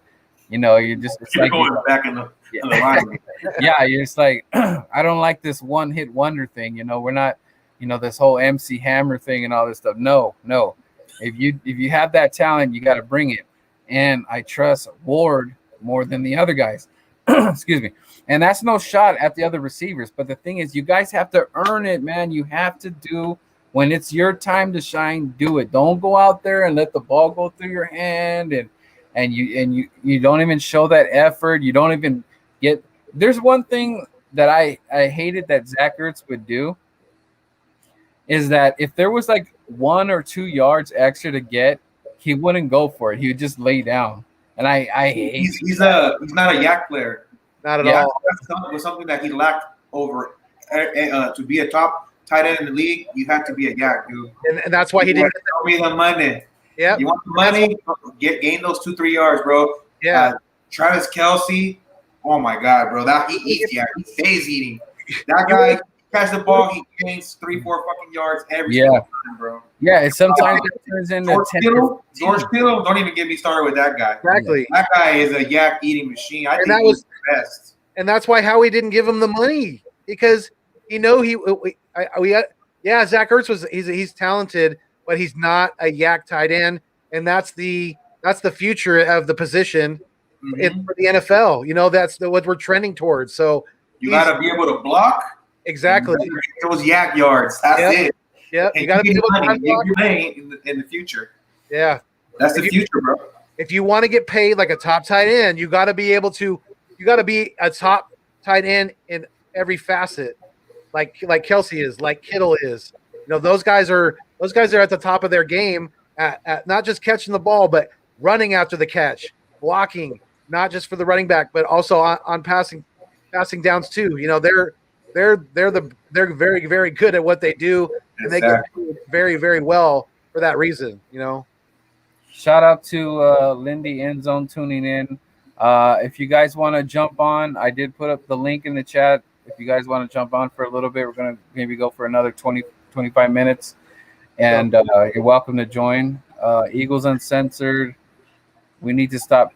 You're just going back in the line. Yeah, you're just like, I don't like this one hit wonder thing. We're not, this whole MC Hammer thing and all this stuff. No. If you have that talent, you got to bring it. And I trust Ward more than the other guys. Excuse me. And that's no shot at the other receivers. But the thing is, you guys have to earn it, man. You have to do, when it's your time to shine, do it. Don't go out there and let the ball go through your hand and you don't even show that effort. You don't even get. There's one thing that I hated that Zach Ertz would do, is that if there was like 1 or 2 yards extra to get, he wouldn't go for it. He would just lay down. And I hate he's not a yak player. Not at all. That was something that he lacked over to be a top tight end in the league. You have to be a yak, dude. And that's why he didn't tell me the money. Yeah. You want the money? Gain those 2-3 yards, bro. Yeah. Travis Kelce. Oh my God, bro. That he eats. Yeah, he stays eating. That guy catch the ball, he gains 3-4 fucking yards every single time, bro. Yeah, and sometimes it turns into George Kittle. Don't even get me started with that guy. Exactly. That guy is a yak eating machine. I think that was the best. And that's why Howie didn't give him the money, because Zach Ertz he's talented, but he's not a yak tight end, and that's the future of the position for the NFL. That's what we're trending towards. So you got to be able to block. Exactly. Those yak yards. That's it. Yeah. You got to be able to money in the future. Yeah. That's the future, bro. If you want to get paid like a top tight end, you got to be able to. You got to be a top tight end in every facet, like Kelce is, like Kittle is. Those guys are at the top of their game at not just catching the ball, but running after the catch, blocking, not just for the running back, but also on passing downs too. They're very, very good at what they do, and they get paid very, very well for that reason. Shout out to Lindy Endzone tuning in. If you guys want to jump on, I did put up the link in the chat. If you guys want to jump on for a little bit, we're going to maybe go for another 20-25 minutes. And you're welcome to join. Eagles Uncensored. We need to stop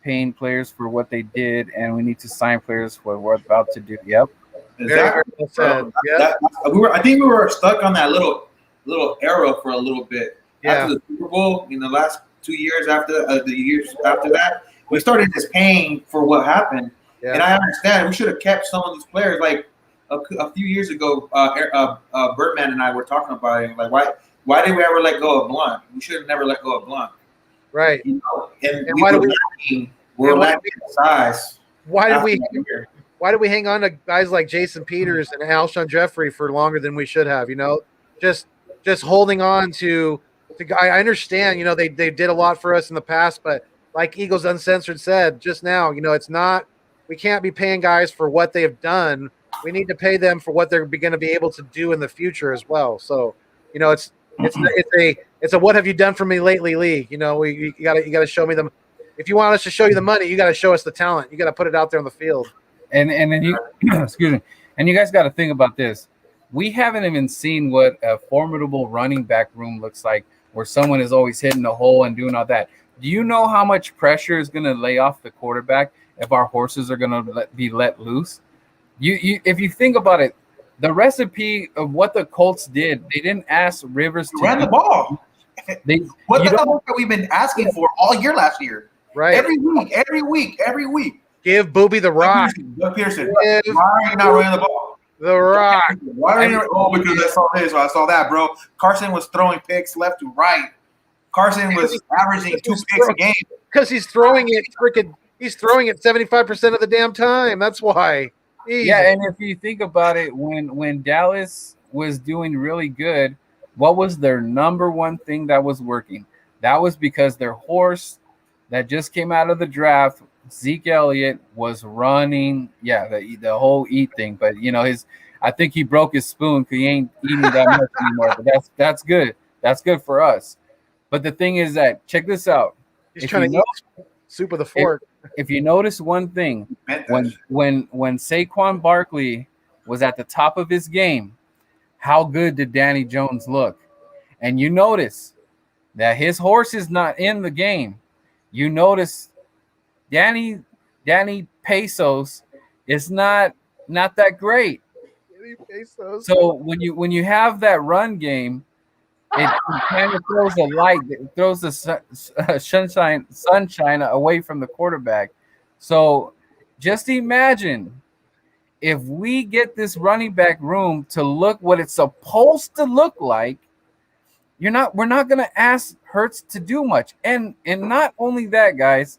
paying players for what they did, and we need to sign players for what we're about to do. Yep. Exactly. I think we were stuck on that little era for a little bit. After the Super Bowl, in the last 2 years after the years after that, we started just paying for what happened. Yeah. And I understand we should have kept some of these players. Like a few years ago, Birdman and I were talking about it. Like, why did we ever let go of Blunt? We should have never let go of Blunt. Right. You know, and why do we're lacking size. Why did we hang on to guys like Jason Peters and Alshon Jeffrey for longer than we should have? You know, just holding on to. I understand. You know, they did a lot for us in the past, but like Eagles Uncensored said just now, you know, it's not. We can't be paying guys for what they have done. We need to pay them for what they're going to be able to do in the future as well. So, you know, it's a what have you done for me lately league. You know, you got to show me them. If you want us to show you the money, you got to show us the talent. You got to put it out there on the field. And then you excuse me. And you guys got to think about this. We haven't even seen what a formidable running back room looks like, where someone is always hitting the hole and doing all that. Do you know how much pressure is going to lay off the quarterback if our horses are going to be let loose? You if you think about it, the recipe of what the Colts did, they didn't ask Rivers to ran the ball. What the hell have we been asking for all year last year? Right. Every week. Give Booby the rock. Doug Peterson. Why are you not running the ball? The rock. Why are you? Oh, because I saw this or I saw that, bro. Carson was throwing picks left to right. Carson was averaging 2 picks a game because he's throwing it freaking. He's throwing it 75% of the damn time. That's why. Easy. Yeah, and if you think about it, when Dallas was doing really good, what was their number one thing that was working? That was because their horse that just came out of the draft, Zeke Elliott, was running. Yeah, the whole eat thing. But you know, I think he broke his spoon because he ain't eating that much anymore. But that's good. That's good for us. But the thing is that check this out. He's trying to eat soup with a fork. If you notice one thing, when Saquon Barkley was at the top of his game, how good did Danny Jones look? And you notice that his horse is not in the game. You notice Danny Pesos is not that great. So when you have that run game, it kind of throws a light, it throws the sunshine away from the quarterback. So just imagine if we get this running back room to look what it's supposed to look like. We're not going to ask Hurts to do much. And not only that, guys,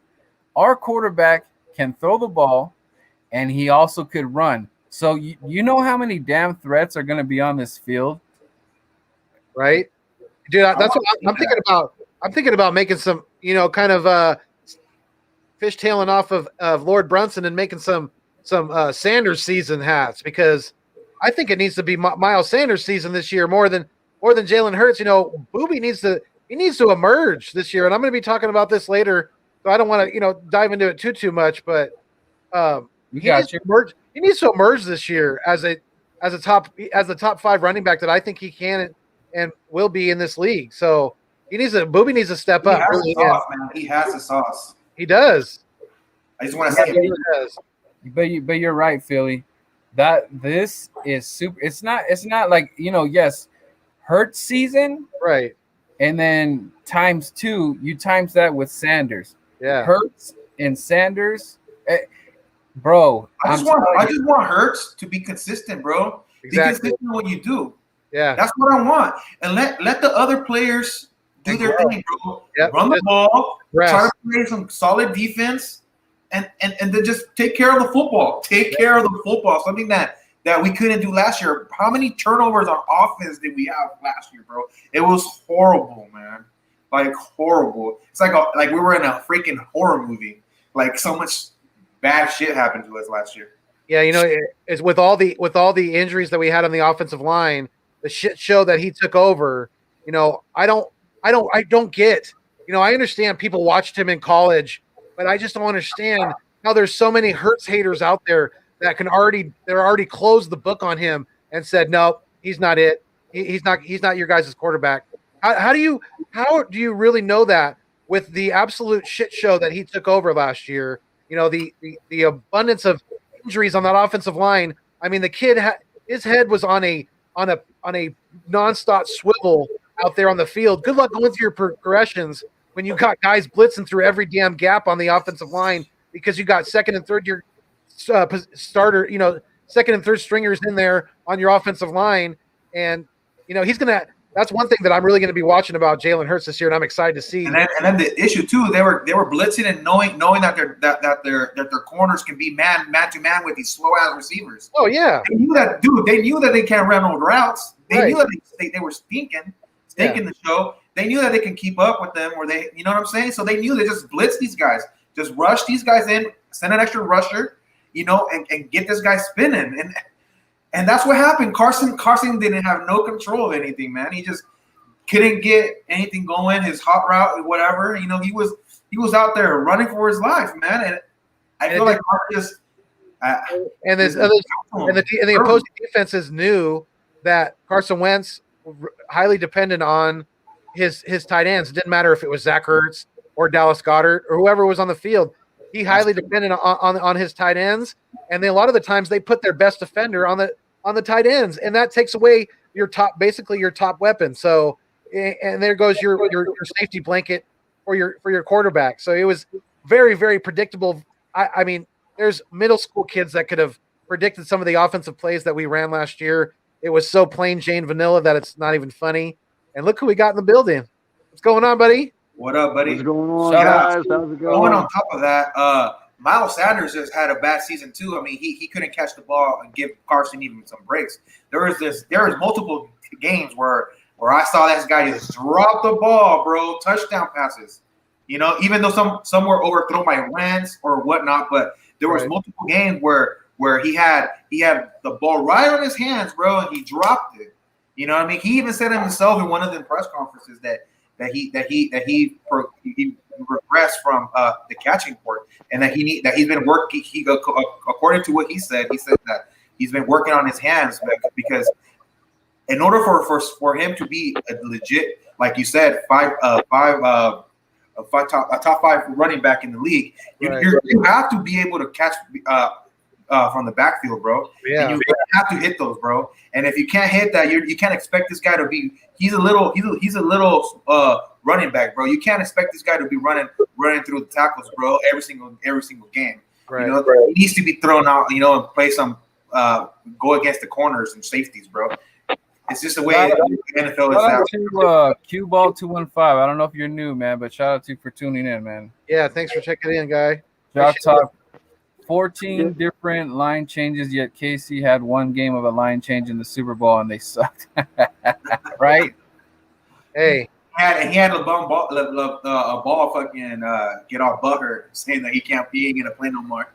our quarterback can throw the ball and he also could run. So you know how many damn threats are going to be on this field? Right? Dude, that's what I'm thinking about. I'm thinking about making some, you know, kind of fishtailing off of Lord Brunson and making some Sanders season hats, because I think it needs to be Miles Sanders season this year more than Jalen Hurts. You know, Booby needs to emerge this year, and I'm going to be talking about this later, so I don't want to dive into it too much, but he needs to emerge this year as the top 5 running back that I think he can and will be in this league. So Booby needs to step up. He has the sauce, man. He has the sauce. He does. I just want to say he does. But you're right, Philly. That this is super. It's not like, yes, Hurts season, right? And then times 2, you times that with Sanders. Yeah, Hurts and Sanders, bro. I just want Hurts to be consistent, bro. Exactly. Be consistent in what you do. Yeah, that's what I want. And let the other players do their thing, bro. Yep. Run the ball, rest. try to play some solid defense, and then just take care of the football. Take care of the football. Something that we couldn't do last year. How many turnovers on offense did we have last year, bro? It was horrible, man. Like horrible. It's like we were in a freaking horror movie. Like so much bad shit happened to us last year. Yeah, it's with all the injuries that we had on the offensive line, the shit show that he took over. I don't get. I understand people watched him in college, but I just don't understand how there's so many Hurts haters out there that they're already closed the book on him and said, no, he's not it. He's not your guys' quarterback. How do you really know that with the absolute shit show that he took over last year? The abundance of injuries on that offensive line. I mean, the kid his head was on a nonstop swivel out there on the field. Good luck going through your progressions when you got guys blitzing through every damn gap on the offensive line because you got second and third year starter, second and third stringers in there on your offensive line, and he's gonna. That's one thing that I'm really going to be watching about Jalen Hurts this year, and I'm excited to see. And then the issue too, they were blitzing and knowing that their corners can be man to man with these slow ass receivers. Oh yeah, they knew that, dude. They knew that they can't run on routes. They knew that they were stinking the show. They knew that they can keep up with them, or they, you know what I'm saying? So they knew they just blitz these guys, just rush these guys in, send an extra rusher, and get this guy spinning. And that's what happened. Carson didn't have no control of anything, man. He just couldn't get anything going. His hot route, whatever, he was out there running for his life, man. And I feel like Carson the opposing defenses knew that Carson Wentz highly dependent on his tight ends. It didn't matter if it was Zach Ertz or Dallas Goedert or whoever was on the field. He highly depended on his tight ends, and then a lot of the times they put their best defender on the tight ends, and that takes away your top weapon. So, and there goes your safety blanket for your quarterback. So it was very, very predictable. I mean, there's middle school kids that could have predicted some of the offensive plays that we ran last year. It was so plain Jane vanilla that it's not even funny. And look who we got in the building. What's going on, buddy? What up, buddy? What's going on, guys? How's it going? Going on top of that, Miles Sanders just had a bad season too. I mean, he couldn't catch the ball and give Carson even some breaks. There was multiple games where I saw this guy just drop the ball, bro, touchdown passes. Even though some were overthrown by Wentz or whatnot, but there was multiple games where he had the ball right on his hands, bro, and he dropped it. You know what I mean? He even said it himself in one of the press conferences that he regressed from the catching part, and that he's been working. According to what he said that he's been working on his hands because in order for him to be a legit, like you said, a top five running back in the league, you have to be able to catch from the backfield, bro. Yeah. And you have to hit those, bro. And if you can't hit that, you can't expect this guy to be. He's a little running back, bro. You can't expect this guy to be running through the tackles, bro. Every single game. Right. He needs to be thrown out, and play some go against the corners and safeties, bro. It's just the way the NFL is now. Shout out to Q-Ball 215. I don't know if you're new, man, but shout out to you for tuning in, man. Yeah, thanks for checking in, guy. Jock Talk. 14 different line changes, yet KC had one game of a line change in the Super Bowl, and they sucked. Right? Hey. He had a ball fucking get off Butker saying that he ain't going to play no more.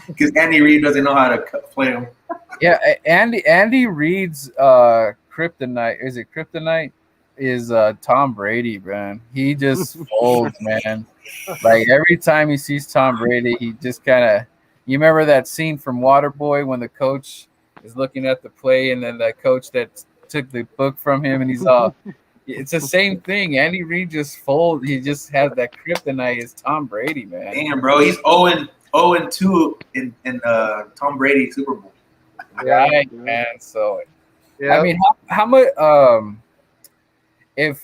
Because Andy Reid doesn't know how to play him. Yeah, Andy Reid's kryptonite. Is it kryptonite? Is Tom Brady, man. He just folds, man. Like every time he sees Tom Brady, he just kind of. You remember that scene from Waterboy when the coach is looking at the play, and then that coach that took the book from him, and he's all. It's the same thing. Andy Reid just folds. He just has that kryptonite. Is Tom Brady, man. Damn, bro, he's 0-2 in Tom Brady Super Bowl. Right, man. So, I mean, how much? If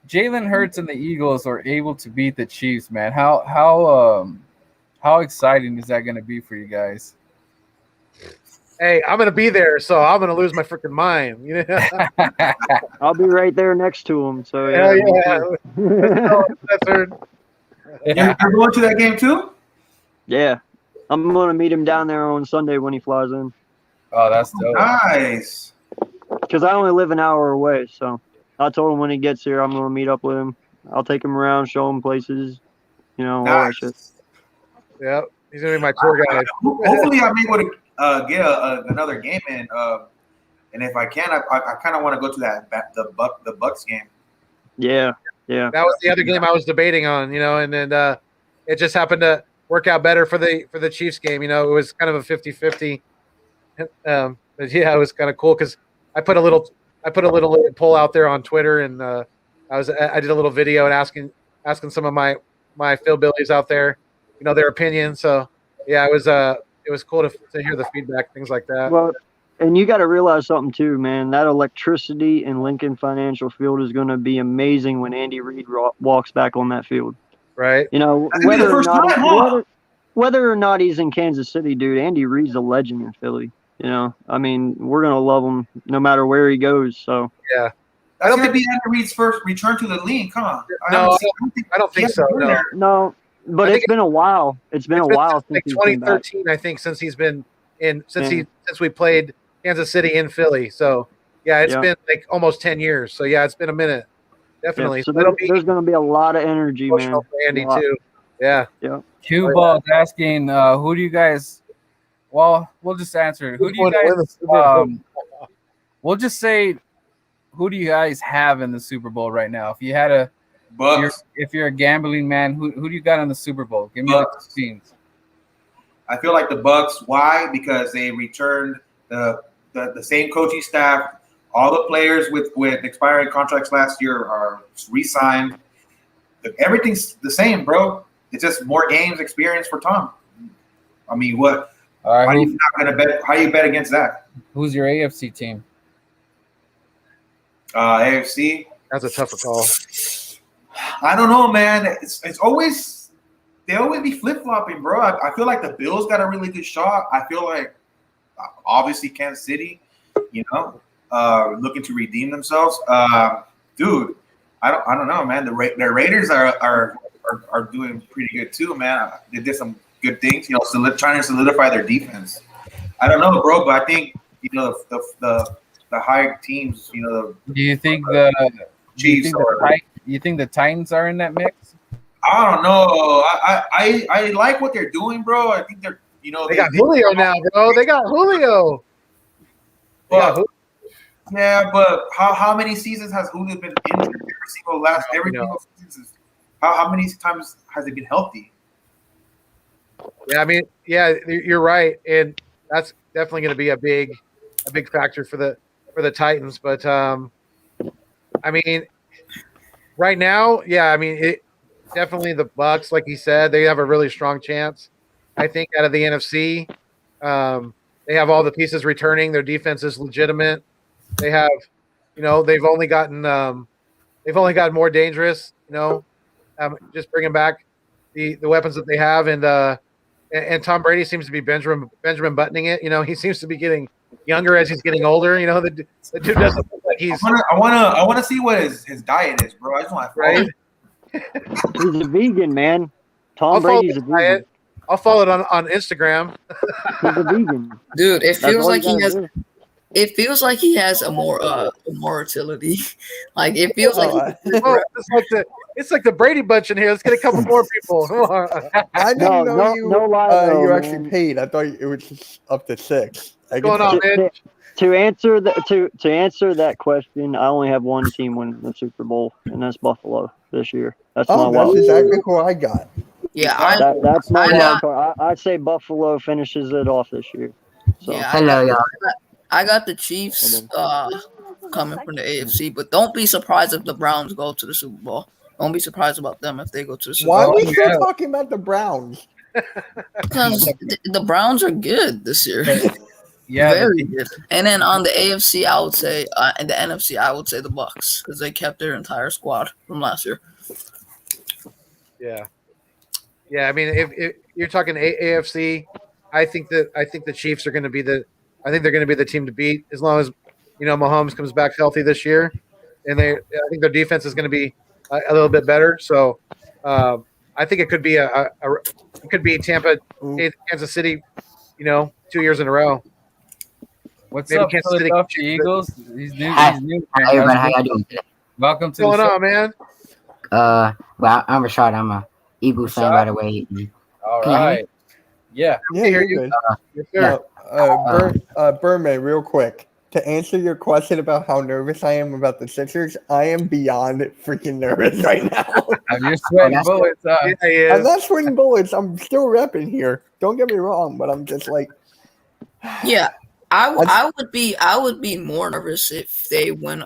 Jalen Hurts and the Eagles are able to beat the Chiefs, man, how exciting is that going to be for you guys? Hey, I'm going to be there, so I'm going to lose my freaking mind. I'll be right there next to him. So That's heard. You're going to that game too? Yeah, I'm going to meet him down there on Sunday when he flies in. Oh, that's dope. Nice. Because I only live an hour away, so I told him when he gets here, I'm going to meet up with him. I'll take him around, show him places, all that shit. Yeah, he's going to be my tour guide. Hopefully, I'm able to get another game in. And if I can, I kind of want to go to the Bucks game. Yeah. That was the other game I was debating on, and then it just happened to work out better for the Chiefs game. It was kind of a 50-50. But yeah, it was kind of cool because I put a little poll out there on Twitter, and I did a little video and asking some of my Philbillies out there, their opinion. So yeah, it was cool to hear the feedback, things like that. Well, and you got to realize something too, man. That electricity in Lincoln Financial Field is going to be amazing when Andy Reid walks back on that field. Right. Whether whether or not he's in Kansas City, dude, Andy Reid's a legend in Philly. You know, I mean, we're gonna love him no matter where he goes. So yeah. That's going to be Andy Reid's first return to the league. Come on. No, I don't think so. No, but it's been a while. It's been a while since like he's been back. 2013, I think, since he's been in since we played Kansas City in Philly. So yeah, it's been like almost 10 years. So yeah, it's been a minute. Definitely. Yeah, so there's going to be a lot of energy, man. For Andy too. Yeah. Yeah. Q Ball's asking, who do you guys? Well, we'll just answer it. Who do you guys? We'll just say, who do you guys have in the Super Bowl right now? If you had a, if you're a gambling man, who do you got in the Super Bowl? Give me the teams. I feel like the Bucks. Why? Because they returned the same coaching staff. All the players with expiring contracts last year are re-signed. Everything's the same, bro. It's just more games experience for Tom. I mean, what? All right, how are you not gonna bet? How do you bet against that? Who's your AFC team? AFC. That's a tougher call. I don't know, man. It's always they always be flip flopping, bro. I feel like the Bills got a really good shot. I feel like obviously Kansas City, looking to redeem themselves. Dude, I don't know, man. The Raiders are doing pretty good too, man. They did some good things, trying to solidify their defense. I don't know, bro, but I think the higher teams, Do you think the Chiefs you think the Titans are in that mix? I don't know. I like what they're doing, bro. I think they're they got Julio now, bro. They got Julio. Yeah, but how many seasons has Julio been injured? Every single season. How many times has he been healthy? Yeah, I mean, yeah, you're right, and that's definitely going to be a big factor for the Titans. But I mean, right now, yeah, I mean, definitely the Bucks, like he said, they have a really strong chance. I think out of the NFC, they have all the pieces returning. Their defense is legitimate. They have, they've only gotten more dangerous. Just bringing back the weapons that they have, and Tom Brady seems to be Benjamin buttoning it. He seems to be getting younger as he's getting older. The dude doesn't look like he's. I want to see what his diet is, bro. I just want to right. He's a vegan, man. Tom Brady's a vegan. I'll follow it on Instagram. He's a vegan, dude. It feels like he has. It feels like he has a more utility. Like it feels like it's like the Brady bunch in here. Let's get a couple more people. I didn't know you actually man. paid. I thought it was just up to 6. What's going on, man? To answer that question, I only have one team winning the Super Bowl, and that's Buffalo this year. That's my wild. That's exactly who I got. Yeah, that's my wild card. I'd say Buffalo finishes it off this year. So. Yeah, hello, y'all. I got the Chiefs coming from the AFC, but don't be surprised if the Browns go to the Super Bowl. Don't be surprised about them if they go to the Super Bowl. Why are we still talking about the Browns? Because the Browns are good this year. Yeah, very good. And then on the AFC, I would say, and the NFC, I would say the Bucks because they kept their entire squad from last year. Yeah. I mean, if you're talking AFC, I think the Chiefs are going to be I think they're going to be the team to beat as long as Mahomes comes back healthy this year, and I think their defense is going to be a little bit better. So I think it could be it could be Tampa, Kansas City, 2 years in a row. What's Maybe up, Kansas City Philadelphia Eagles? He's new. Hi, everybody. How y'all doing? Welcome to What's the going on, man? Well, I'm Rashad. I'm a Eagles fan, by the way. All right. Yeah. Yeah, you're good. Birdman, real quick. To answer your question about how nervous I am about the Sixers, I am beyond freaking nervous right now. You're sweating bullets. I'm not sweating bullets. I'm still repping here. Don't get me wrong, but I'm just like, yeah. I would be more nervous if they win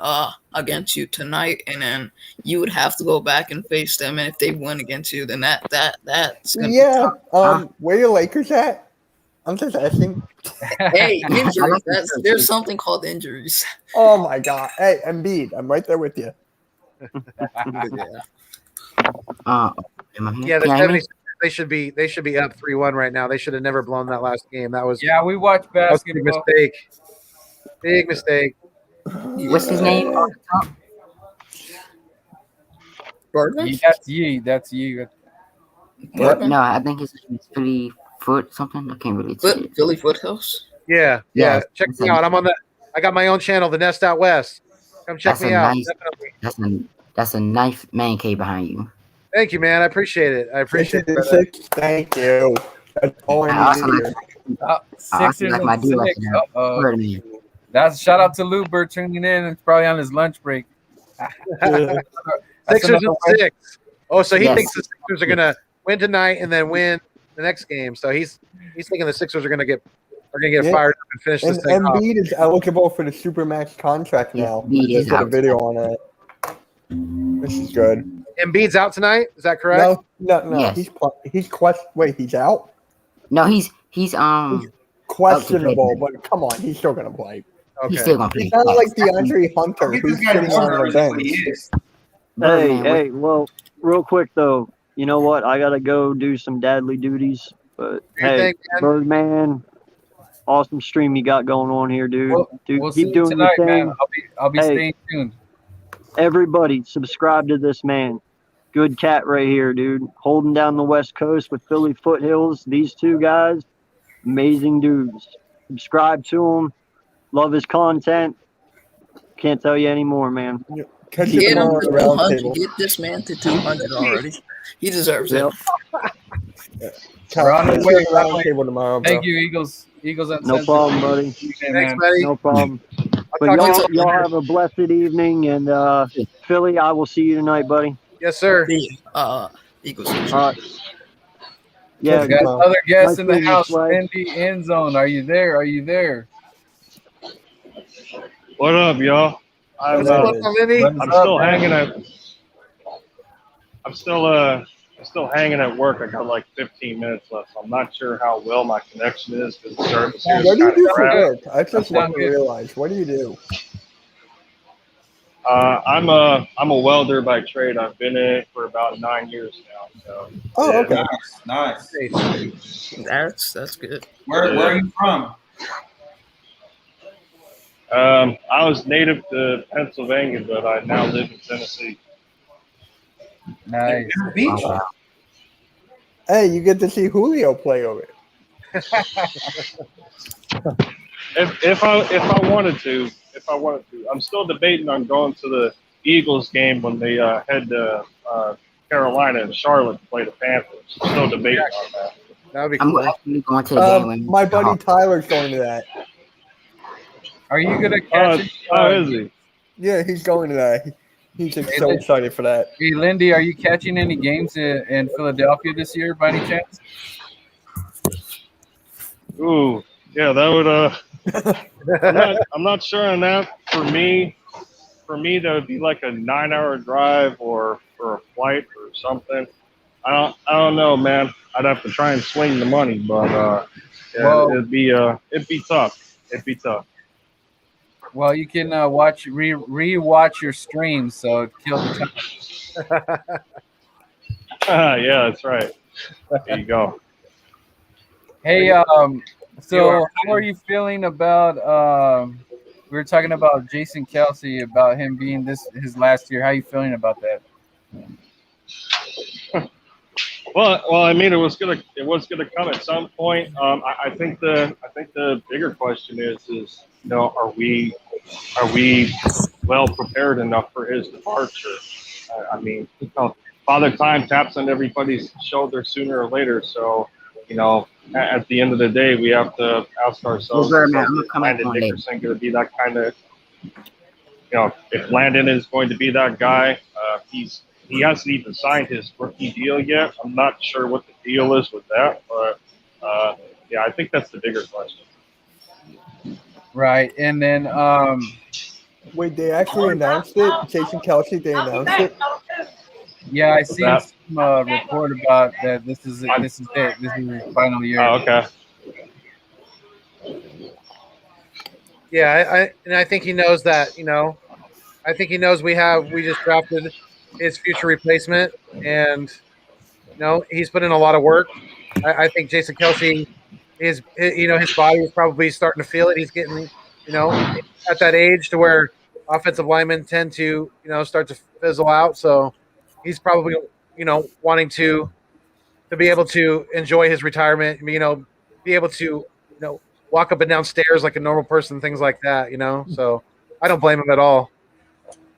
against you tonight, and then you would have to go back and face them. And if they win against you, then that's gonna be tough. Where your Lakers at? I'm just asking. Hey, injuries. There's something called injuries. Oh my God! Hey, Embiid, I'm right there with you. Yeah, the 76ers they should be up 3-1 right now. They should have never blown that last game. That was Yeah, we watch a big basketball. mistake. Big mistake. What's his name off the top? Birdman? That's Yee. Birdman? No, I think his name is Philly Foot something. I can't really say it. Philly Foothills? Yeah. Yes, Check that's me a- out. I got my own channel, The Nest Out West. Come check That's me a out. nice. Definitely. That's a nice man cave behind you. Thank you, man. I appreciate it. I appreciate it. 6 Thank you. That's all I I also need to like, hear. I also Sixers like my and duo. six. Uh-oh. Birdman. That's shout out to Lou Bird tuning in. It's probably on his lunch break. Yeah. Sixers another and way. 6. Oh, so he Yes. thinks the Sixers are gonna win tonight and then win the next game. So he's thinking the Sixers are gonna get Yeah. fired up and finish And this thing off. Embiid is eligible for the Supermax contract now. Embiid I just is did a out. video on it. This is good. Embiid's out tonight. Is that correct? No. Yes. Wait, he's out? No, he's Questionable, but come on, he's still gonna play. Okay. he's still gonna play. He's not like Yes. DeAndre Hunter, Get who's this guy sitting more on the nervous than what bench. he is. Birdman, Hey, well, real quick though, you know what? I gotta go do some dadly duties. But Do your hey, thing, man. Birdman, awesome stream you got going on here, dude. Dude, We'll see keep you doing tonight, your thing. man. I'll be Hey. staying tuned. Everybody, subscribe to this man. Good cat right here, dude. Holding down the West Coast with Philly Foothills. These two guys, amazing dudes. Subscribe to him. Love his content. Can't tell you anymore, man. Catch you Get him tomorrow to at the round 200. table. Get this man to 200 already. He deserves Yep. it. We're on the Catch way, you at the we're on the round way. table tomorrow, bro. Thank you, Eagles. Eagles and No problem, buddy. Thanks, man. buddy. No problem. But talk to you y'all later. have a blessed evening. And Philly, I will see you tonight, buddy. Yes, sir. Eagles. All right. Yeah, We got another guest Nice in the meeting you, house. Swag. Cindy End Zone. Are you there? Are you there? What up, y'all? I'm, What's up, Lindy? What's I'm up, still man? hanging at. I'm still hanging at work. I got like 15 minutes left, so I'm not sure how well my connection is because the service here is What do you kind do of for crap. work? I just Sound want to good. realize. What do you do? I'm a welder by trade. I've been in it for about 9 years now. So Oh, yeah. okay. Nice. That's good. Where are you from? I was native to Pennsylvania, but I now live in Tennessee. Nice. Vero Beach. Oh, wow. Hey, you get to see Julio play over it. If I wanted to, I'm still debating on going to the Eagles game when they head to Carolina and Charlotte to play the Panthers. I'm still debating on that. That would be I'm cool. actually going to the game when My buddy Tyler's going to that. Are you gonna catch it? How is he? Yeah, he's going to that. He's just so excited for that. Hey, Lindy, are you catching any games in Philadelphia this year by any chance? Ooh, yeah, that would. I'm not sure on that. For me, that would be like a 9-hour drive or a flight or something. I don't know, man. I'd have to try and swing the money, but yeah, Well- it'd be tough. It'd be tough. Well, you can re-watch your streams, so kill the time. Yeah, that's right. There you go. Hey, so how are you feeling about? We were talking about Jason Kelsey, about him being his last year. How are you feeling about that? Well, I mean, it was gonna come at some point. I think the bigger question is are we well prepared enough for his departure? I mean, Father Time taps on everybody's shoulder sooner or later. So, at the end of the day, we have to ask ourselves: Well, Birdman, I'm is gonna come back Landon on later. Dickerson going to be that kind of? If Landon is going to be that guy, he hasn't even signed his rookie deal yet. I'm not sure what the deal is with that, but yeah, I think that's the bigger question. Right, and then Wait, they actually announced it? Jason Kelsey, they announced it? yeah, I seen that? some report about that. This is it. This is his final year. Oh, okay. Yeah, I think he knows that. I think he knows we just drafted his future replacement, and he's put in a lot of work. I think Jason Kelsey his body is probably starting to feel it. He's getting at that age to where offensive linemen tend to start to fizzle out. So he's probably wanting to be able to enjoy his retirement. Be able to walk up and down stairs like a normal person, things like that. So I don't blame him at all.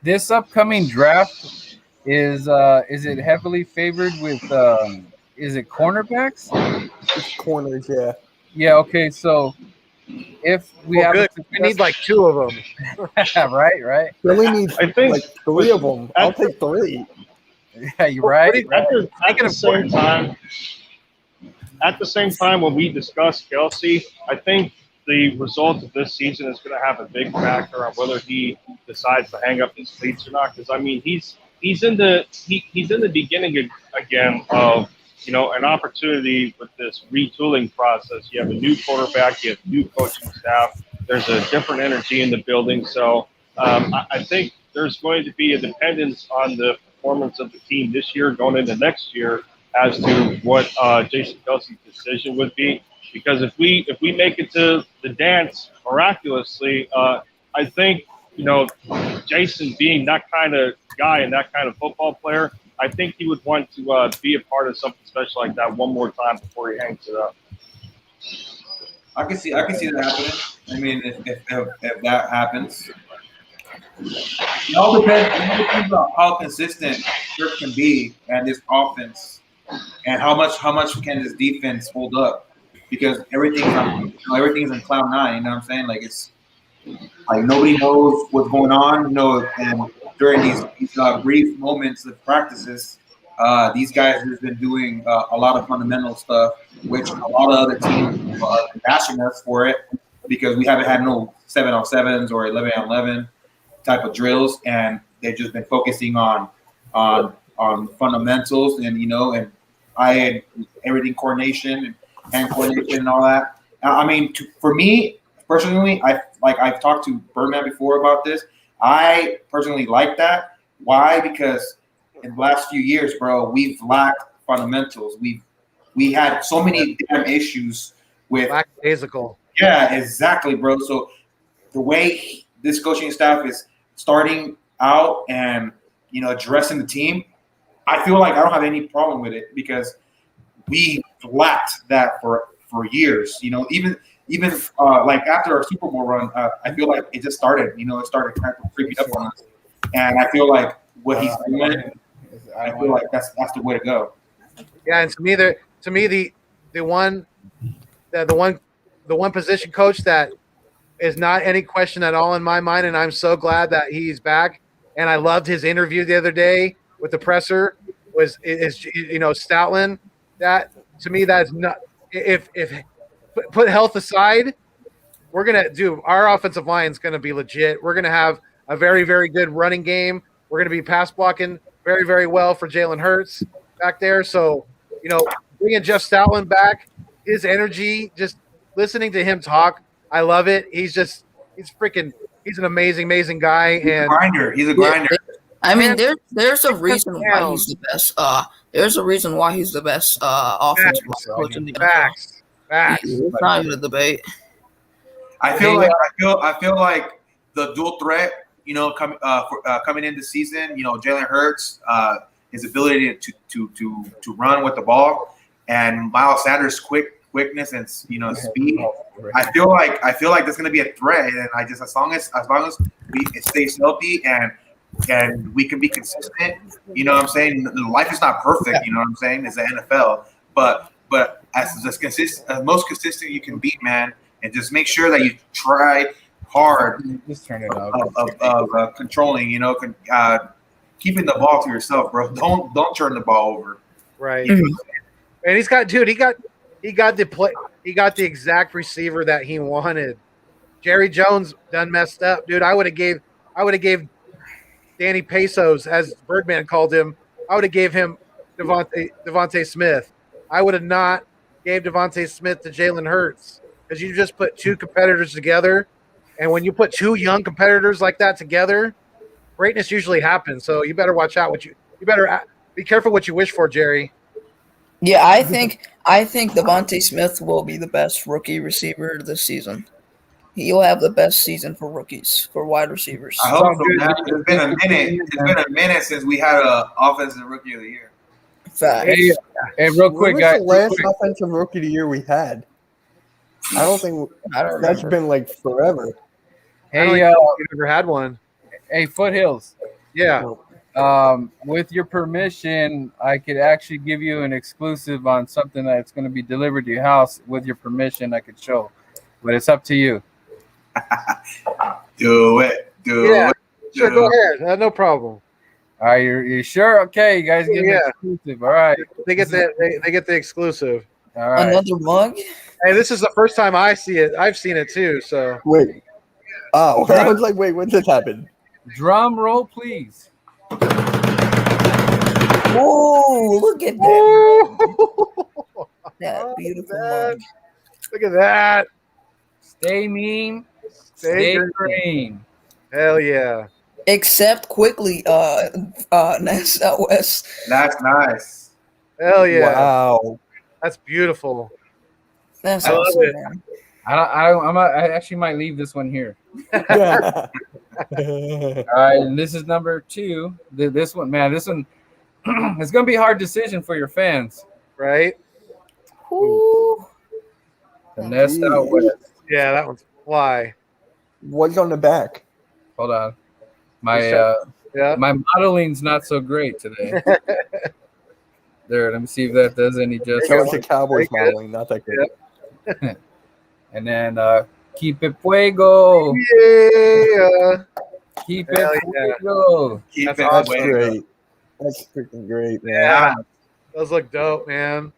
This upcoming draft is it heavily favored with is it cornerbacks? It's corners, yeah. Yeah. Okay. So if we have good. We need like 2 of them. right. Really needs I think like 3 of them. I'll take 3. Yeah, you're right. At the same time, when we discuss Kelsey, I think the result of this season is going to have a big factor on whether he decides to hang up his cleats or not. Because I mean, he's in the beginning again of an opportunity with this retooling process. You have a new quarterback, you have new coaching staff. There's a different energy in the building, so I think there's going to be a dependence on the performance of the team this year going into next year as to what Jason Kelsey's decision would be. Because if we make it to the dance miraculously, I think Jason being that kind of guy and that kind of football player, I think he would want to be a part of something special like that one more time before he hangs it up. I can see that happening. I mean, if that happens, it all depends on how consistent Kirk can be and this offense, and how much can this defense hold up, because everything's in cloud 9. You know what I'm saying? Like, it's like nobody knows what's going on. And during these brief moments of practices, these guys have been doing a lot of fundamental stuff, which a lot of other teams are bashing us for it because we haven't had no 7-on-7s or 11-on-11 type of drills, and they've just been focusing on fundamentals and everything, coordination and hand coordination and all that. I mean, for me personally, I've talked to Birdman before about this. I personally like that. Why? Because in the last few years, bro, we've lacked fundamentals. We had so many damn issues with lackadaisical. Yeah, exactly, bro. So the way this coaching staff is starting out and addressing the team, I feel like I don't have any problem with it, because we lacked that for years. Even like after our Super Bowl run, I feel like it just started. It started kind of creeping up on us, and I feel like what he's doing, I feel like that's the way to go. Yeah, and to me, the one position coach that is not any question at all in my mind, and I'm so glad that he's back. And I loved his interview the other day with the presser. Is Stoutland. That to me, that's not. If put health aside, we're gonna do our offensive line is gonna be legit. We're gonna have a very, very good running game. We're gonna be pass blocking very, very well for Jalen Hurts back there. So bringing Jeff Stoutland back, his energy, just listening to him talk, I love it. He's an amazing guy. He's a grinder. I mean, there's a reason why he's the best. There's a reason why he's the best offensive coach in the NFL. Facts. It's not even a debate. I feel like the dual threat, coming into season, Jalen Hurts, his ability to run with the ball, and Miles Sanders' quickness and speed. I feel like there's going to be a threat, and I just as long as it stays healthy and we can be consistent, what I'm saying. Life is not perfect, what I'm saying. It's the NFL, but as most consistent you can be, man, and just make sure that you try hard. Just turn it up. Of controlling, keeping the ball to yourself, bro. Don't turn the ball over. Right. And he got the exact receiver that he wanted. Jerry Jones done messed up, dude. I would have gave Danny Pesos, as Birdman called him. I would have gave him Devontae Smith. I would have not gave Devontae Smith to Jalen Hurts, because you just put 2 competitors together, and when you put 2 young competitors like that together, greatness usually happens. So you better watch out. You better be careful what you wish for, Jerry. Yeah, I think Devontae Smith will be the best rookie receiver this season. He'll have the best season for rookies, for wide receivers. I hope Sounds so, good, man. dude. It's been a Thanks for minute. tuning in, It's man. been a minute since we had a offensive rookie of the year. Facts. Hey, real quick, When was guys. the real last quick. offensive rookie of the year we had? I don't think I don't that's remember. been like forever. I don't Hey, even know if you ever had one. hey, Foothills. Yeah. With your permission, I could actually give you an exclusive on something that's going to be delivered to your house. With your permission, I could show, but it's up to you. Do it. Yeah. it. Sure, go ahead. No problem. All right, you're sure? Okay, you guys get an Yeah. exclusive. All right, They get they get the exclusive. all right. Another mug? Hey, this is the first time I see it. I've seen it too. So Wait. Oh, I was like, wait, when did this happen? Drum roll, please. Whoa, look at that. That beautiful mug. look at that. Stay mean, Stay stay green. green. Hell yeah. Accept quickly, Southwest. That's nice. Hell yeah. Wow. That's beautiful. That's I love awesome, it. man. I actually might leave this one here. Yeah. All right, and this is number 2. This one, man, this one, it's gonna be a hard decision for your fans. Right? Woo. The Nest Out West. Yeah, that one's why. What's on the back? Hold on, my Yeah. my modeling's not so great today. There, let me see if that does any That justice. was a Cowboys Very good. modeling, not that good. And then keep it fuego, Yeah. keep Hell it yeah. fuego. Keep That's it That's away. great. That's freaking great, man. Yeah. Those look dope, man.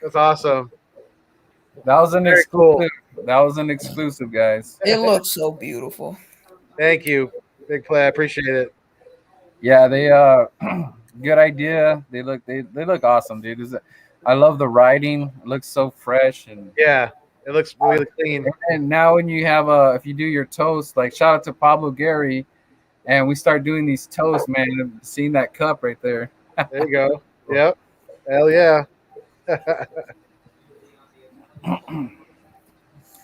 That's awesome. That was an Very exclusive. That was an exclusive, guys. It looks so beautiful. Thank you. Big play. I appreciate it. Yeah, they good idea. They look awesome, dude. I love the writing. It looks so fresh and Yeah. It looks really clean. and now when you have if you do your toast, like shout out to Pablo Gary, and we start doing these toasts, man. Seeing that cup right there. There you go. Yep. Hell yeah.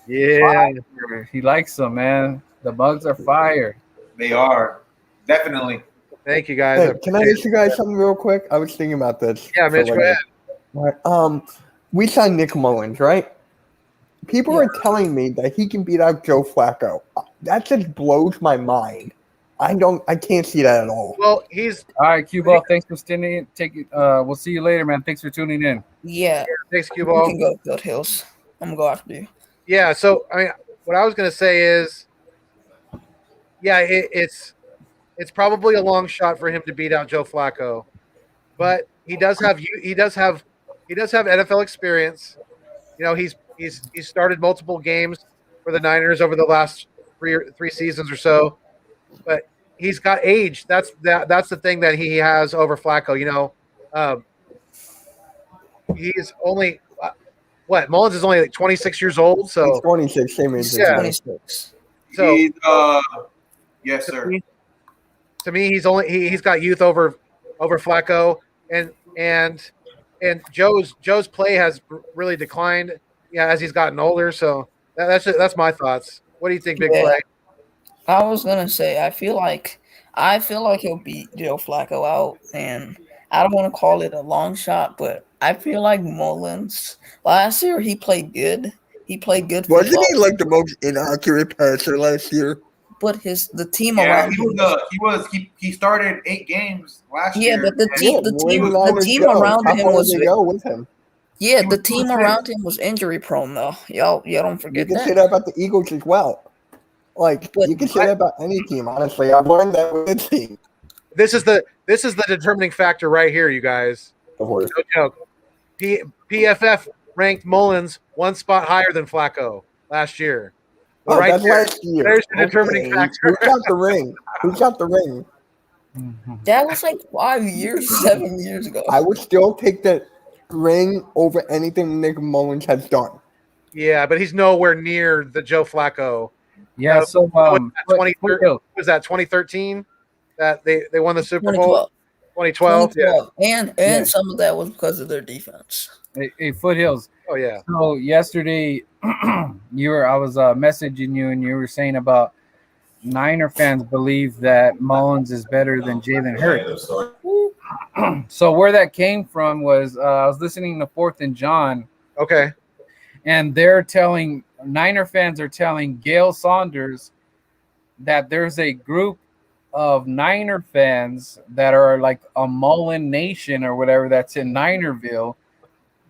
Yeah. Fire. He likes them, man. The mugs are fire. They are. Definitely. Thank you guys. Hey, can I ask you guys something real quick? I was thinking about this. Yeah, Mitch, for go ahead. All right. We signed Nick Mullins, right? People are telling me that he can beat out Joe Flacco. That just blows my mind. I can't see that at all. Well, he's All right, Q Ball. Thanks for tuning in. Take it. We'll see you later, man. Thanks for tuning in. Yeah, thanks, cue you ball. can go Foothills. I'm gonna go after you. Yeah, so I mean, what I was gonna say is, yeah, it's probably a long shot for him to beat out Joe Flacco, but he does have NFL experience. You know, he's started multiple games for the Niners over the last three seasons or so, but he's got age. That's the thing that he has over Flacco. You know, he's only. Mullins is only like 26 years old, so He's 26, same age as Yeah. me. 26. so He's, yes, sir. to me he's got youth over Flacco, and Joe's play has really declined, as he's gotten older. So that's my thoughts. What do you think, Big Yeah. Play? I was gonna say I feel like he'll beat Joe Flacco out, and I don't want to call it a long shot, but I feel like Mullins last year he played good. He played good Wasn't football, he like the most inaccurate passer last year? but the team Yeah, around him. he started 8 games last Yeah, year. but the Where did team Niners go? around How him far was did they go with him? yeah, He the was team 26. around him was injury prone though. Y'all don't You forget can say that. that about the Eagles as well. Like But you can say that about any team. Honestly, I've learned that with this team. This is the determining factor right here, you guys. Of course. No joke. PFF ranked Mullins one spot higher than Flacco last year. Oh, Right that's there. last year. There's the determining factor. Who got the ring? Who got the ring? That was like 5 years, 7 years ago. I would still take that ring over anything Nick Mullins has done. Yeah, but he's nowhere near the Joe Flacco. Yeah. So Was that 2013? Foothills. Was that 2013 that they won the Super Bowl? 2012. 2012. Yeah. 2012. And Yeah. some of that was because of their defense. Hey, Foothills. Oh yeah. So yesterday, I was messaging you, and you were saying about Niner fans believe that Mullins is better than Jalen Hurts. So where that came from was I was listening to Fourth and John, Okay. and Niner fans are telling Gail Saunders that there's a group of Niner fans that are like a Mullen Nation or whatever that's in Ninerville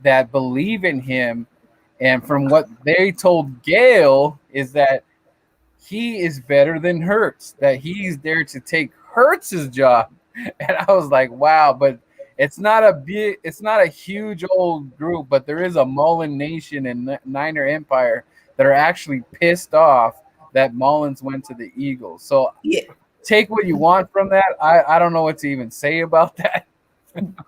that believe in him. And from what they told Gail is that he is better than Hurts, that he's there to take Hurts's job. And I was like, wow, but it's not a huge old group, but there is a Mullen Nation and Niner Empire that are actually pissed off that Mullins went to the Eagles. So Yeah. take what you want from that. I don't know what to even say about that.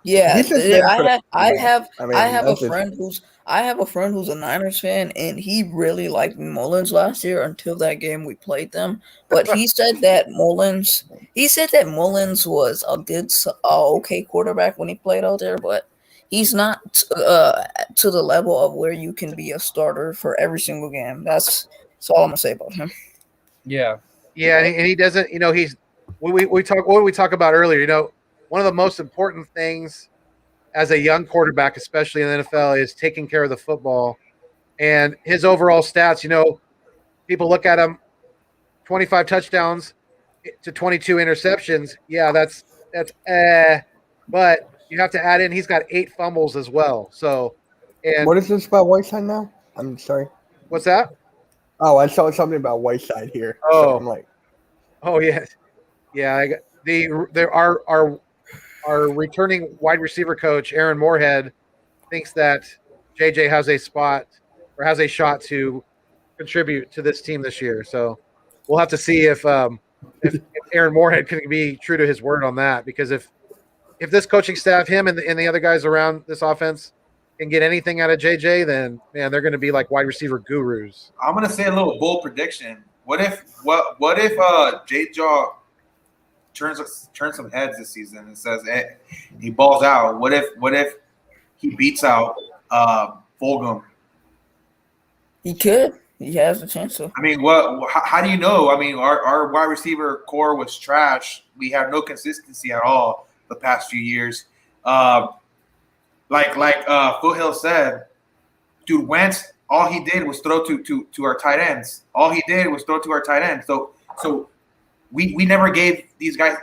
Yeah, He's just there for I have I mean, I have a that's just- friend who's a Niners fan, and he really liked Mullins last year until that game we played them. But he said that Mullins was a okay quarterback when he played out there, but he's not to the level of where you can be a starter for every single game. That's all I'm gonna say about him. Yeah. Yeah, and he doesn't. You know, he's we talk. What did we talk about earlier? You know, one of the most important things as a young quarterback, especially in the NFL, is taking care of the football. And his overall stats, you know, people look at him, 25 touchdowns to 22 interceptions. Yeah, that's but you have to add in he's got 8 fumbles as well. So, and What is this about Whiteside now? I'm sorry. what's that? Oh, I saw something about Whiteside here. Oh. So I'm like, Oh yeah, yeah. Our returning wide receiver coach Aaron Moorhead thinks that JJ has a shot to contribute to this team this year. So we'll have to see if Aaron Moorhead can be true to his word on that. Because if this coaching staff, him and the other guys around this offense, can get anything out of JJ, then man, they're going to be like wide receiver gurus. I'm gonna say a little bold prediction. What if J Jaw turns some heads this season and says, hey, he balls out? What if he beats out Fulgham? He could. He has a chance to. I mean, how do you know? I mean, our wide receiver core was trash. We have no consistency at all the past few years. Like Foothill said, dude, Wentz, all he did was throw to our tight ends. All he did was throw to our tight ends. So we never gave these guys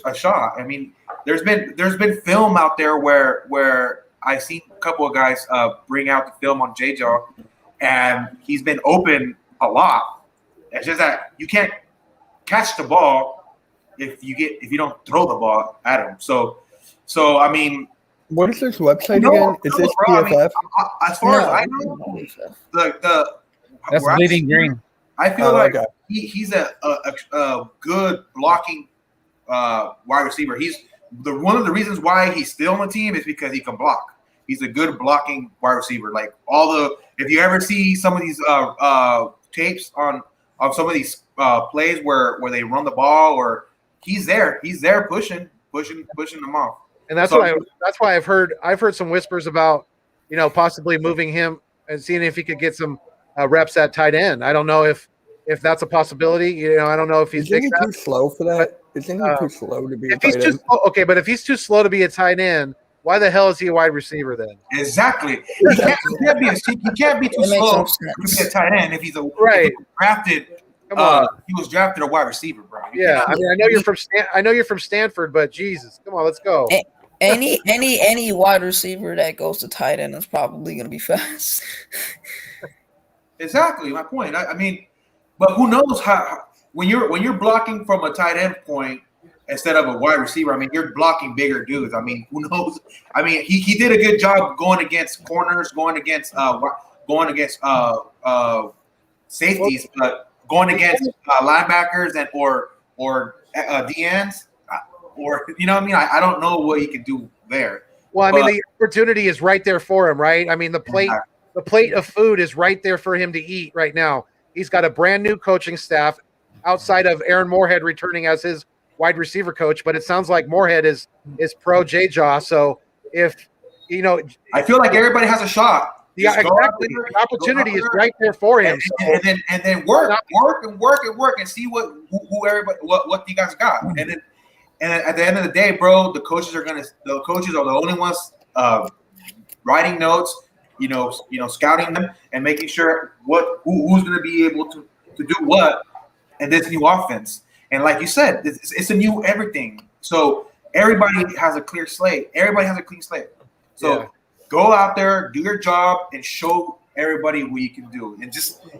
a shot. I mean, there's been film out there where I've seen a couple of guys bring out the film on J-Jaw, and he's been open a lot. It's just that you can't catch the ball if you don't throw the ball at him. So I mean, what is this website again? Is this bro, PFF? I mean, as far as I know, That's Bleeding Green. I feel like okay. he's a good blocking wide receiver. He's one of the reasons why he's still on the team is because he can block. He's a good blocking wide receiver. Like if you ever see some of these tapes on some of these plays where they run the ball, or he's there pushing them off. And that's why I've heard some whispers about, you know, possibly moving him and seeing if he could get some reps at tight end. I don't know if that's a possibility. You know, I don't know if he's Isn't he too slow for that? Isn't he too slow to be a tight end? Okay, but if he's too slow to be a tight end, why the hell is he a wide receiver then? Exactly. He can't be too slow to be a tight end if he's drafted. Come on. He was drafted a wide receiver, bro. Yeah, I mean, I know you're from Stanford, but Jesus, come on, let's go. Any wide receiver that goes to tight end is probably going to be fast. Exactly my point. I mean, but who knows how when you're blocking from a tight end point instead of a wide receiver? I mean, you're blocking bigger dudes. I mean, who knows? I mean, he did a good job going against corners, going against safeties, but going against linebackers and or DNs, or you know what I mean? I don't know what he can do there. Well, I mean, the opportunity is right there for him, right? I mean, the plate of food is right there for him to eat right now. He's got a brand new coaching staff outside of Aaron Moorhead returning as his wide receiver coach, but it sounds like Moorhead is pro J-Jaw. So if I feel like everybody has a shot. Yeah, Just go out exactly. there, The opportunity go out is there, right there for him. and then work and see who everybody what you guys got. And then at the end of the day, bro, the coaches are the only ones writing notes, scouting them and making sure who's going to be able to do what in this new offense. And like you said, it's a new everything. So everybody has a clear slate. Everybody has a clean slate. So go out there, do your job, and show everybody what you can do. And just that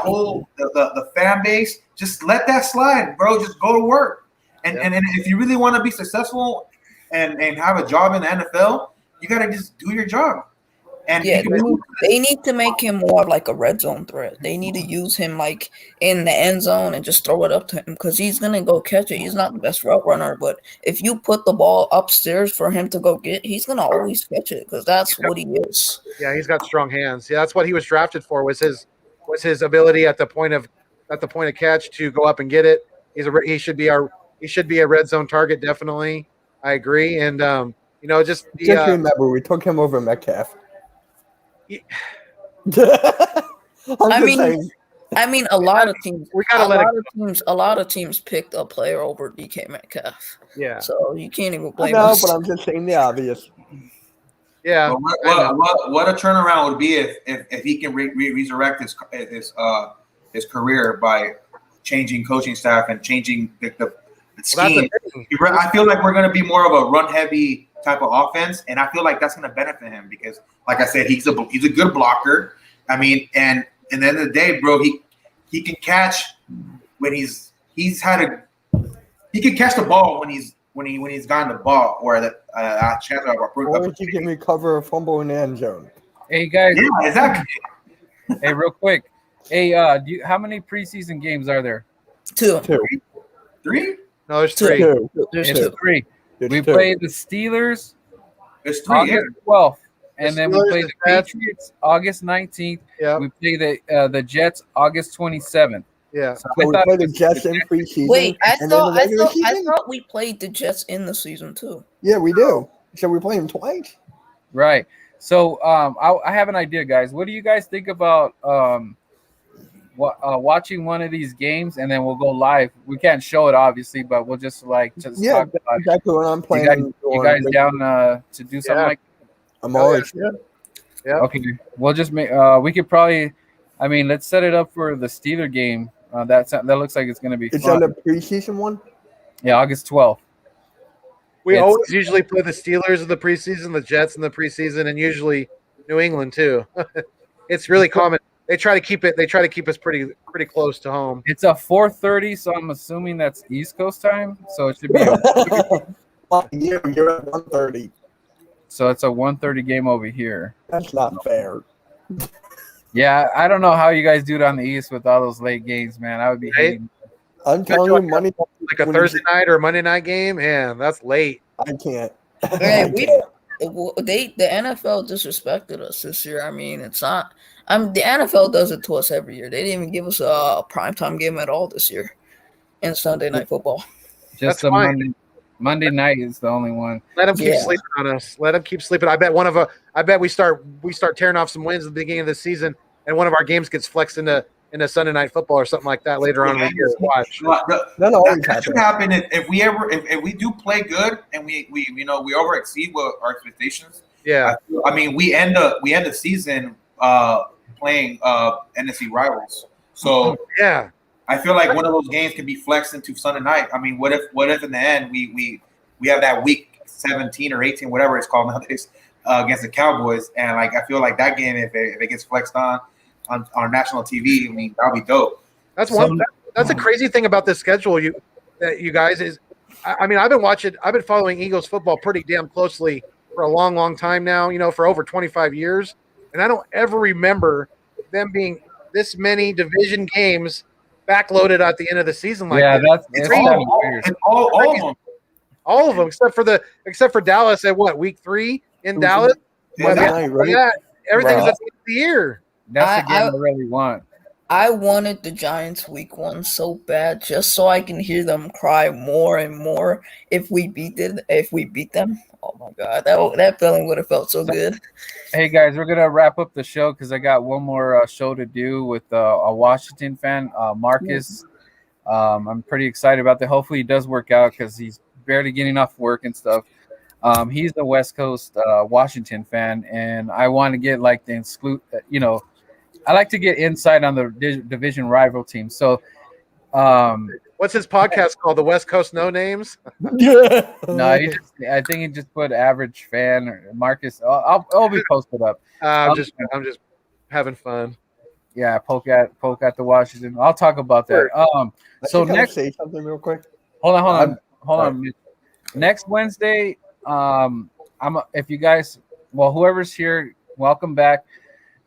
whole the fan base, just let that slide, bro. Just go to work. And if you really want to be successful and have a job in the NFL, you gotta just do your job. And they need to make him more like a red zone threat. They need to use him like in the end zone and just throw it up to him because he's gonna go catch it. He's not the best route runner, but if you put the ball upstairs for him to go get, he's gonna always catch it because that's what he is. Yeah, he's got strong hands. Yeah, that's what he was drafted for. Was his ability at the point of catch to go up and get it. He should be a red zone target, definitely. I agree, and just remember we took him over Metcalf. I mean, a lot of teams picked a player over DK Metcalf. Yeah. So you can't even blame us. But I'm just saying the obvious. Yeah. What a turnaround would be if he can resurrect his career by changing coaching staff and changing the scheme. I feel like we're going to be more of a run-heavy type of offense, and I feel like that's going to benefit him because, like I said, he's a good blocker. I mean, and at the end of the day, bro, he can catch when he can catch the ball when he's gotten the ball or the chance of or he can recover a fumble in the end zone. Hey guys, yeah, exactly. Hey, real quick, hey, how many preseason games are there? 2. 3? No, there's 3. There's it's 2. 3. We play the Steelers August 12th, and then we play the Patriots August 19th. Yeah. We play the Jets August 27th. Yeah. So we play the Jets in preseason. Wait, I thought we played the Jets in the season too. Yeah, we do. So we play them twice. Right. So I have an idea, guys. What do you guys think about watching one of these games, and then we'll go live? We can't show it obviously, but we'll just talk about exactly what I'm playing. You guys down to do something like that? I'm always yeah. Okay, we'll just make we could probably, let's set it up for the Steeler game. That looks like it's going to be fun. Is that a preseason one? Yeah, August 12th. We always usually play the Steelers in the preseason, the Jets in the preseason, and usually New England too. It's really common. They try to keep us pretty close to home. It's a 4:30, so I'm assuming that's East Coast time. So it should be. You're at 1:30. So it's a 1:30 game over here. That's not fair. Yeah, I don't know how you guys do it on the East with all those late games, man. I would be hating. I'm telling you, money like a Thursday night or a Monday night game. Man, that's late. I can't. The NFL disrespected us this year. I mean, it's not. The NFL does it to us every year. They didn't even give us a primetime game at all this year in Sunday Night Football. Just a Monday night is the only one. Let them keep sleeping on us. Let them keep sleeping. I bet we start tearing off some wins at the beginning of the season, and one of our games gets flexed into Sunday Night Football or something like that later on in the year. Watch. That should happen if we do play good and we over exceed what our expectations. Yeah. I mean, we end the season playing NFC rivals. So yeah, I feel like one of those games can be flexed into Sunday night. I mean, what if in the end we have that week 17 or 18, whatever it's called nowadays, against the Cowboys, and I feel like that game, if it gets flexed on national TV, I mean, that'll be dope. That's a crazy thing about this schedule. You guys is, I've been following Eagles football pretty damn closely for a long, long time now. For over 25 years. And I don't ever remember them being this many division games backloaded at the end of the season like that. That's all of them except for Dallas at week 3 in Dallas. Everything's at the end of the year. That's the game I really want. I wanted the Giants week 1 so bad, just so I can hear them cry more and more if we beat them. Oh my god, that feeling would have felt so good. Hey guys, we're gonna wrap up the show because I got one more show to do with a Washington fan, Marcus. I'm pretty excited about that. Hopefully, he does work out because he's barely getting off work and stuff. He's the West Coast Washington fan, and I want to get like the exclude. I like to get insight on the division rival team. So, What's his podcast called? The West Coast No Names. Yeah. no, I think he just put average fan or Marcus. I'll be posted up. I'm just having fun. Yeah, poke at the Washington. I'll talk about that. So next, say something real quick. hold on. Mitch. Next Wednesday, if you guys, whoever's here, welcome back.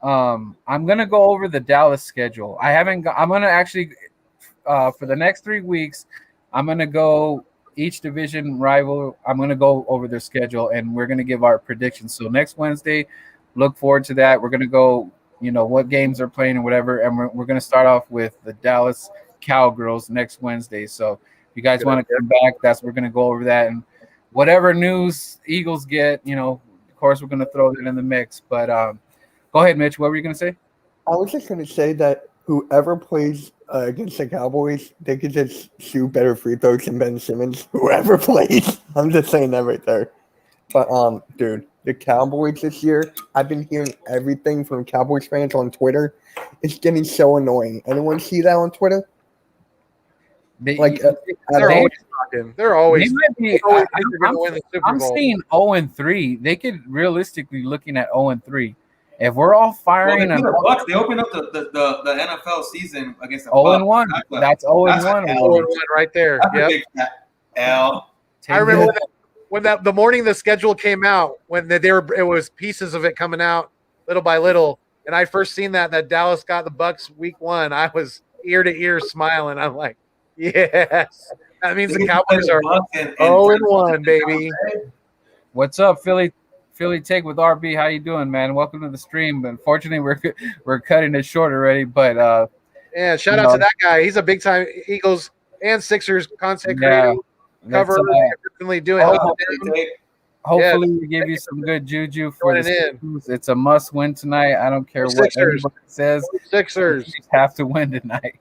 I'm gonna go over the Dallas schedule. I'm gonna actually, for the next 3 weeks, I'm gonna go each division rival. I'm gonna go over their schedule, and we're gonna give our predictions. So next Wednesday, look forward to that. We're gonna go, what games are playing and whatever, and we're gonna start off with the Dallas Cowgirls next Wednesday. So if you guys want to come back, we're gonna go over that, and whatever news Eagles get, of course we're gonna throw that in the mix. But go ahead, Mitch. What were you gonna say? I was just going to say that whoever plays against the Cowboys, they could just shoot better free throws than Ben Simmons. Whoever plays. I'm just saying that right there. But, dude, the Cowboys this year, I've been hearing everything from Cowboys fans on Twitter. It's getting so annoying. Anyone see that on Twitter? They're always talking. They're always. I'm seeing 0-3. They could realistically looking at 0-3. If we're all firing, the Bucks, they opened up the NFL season against the 0-1. That's 0-1. 0-1 right there. Yep. L. I remember when the morning the schedule came out, when it was pieces of it coming out little by little, and I first seen that Dallas got the Bucks week 1. I was ear to ear smiling. I'm like, yes, that means the Cowboys are 0-1, baby. What's up, Philly? Philly Take with RB. How you doing, man? Welcome to the stream. But unfortunately, we're cutting it short already. But yeah, shout out to that guy. He's a big time Eagles and Sixers content creator. Cover definitely doing. Hopefully, we give you some good juju for the Sixers. It's a must win tonight. I don't care what everybody says. Sixers have to win tonight.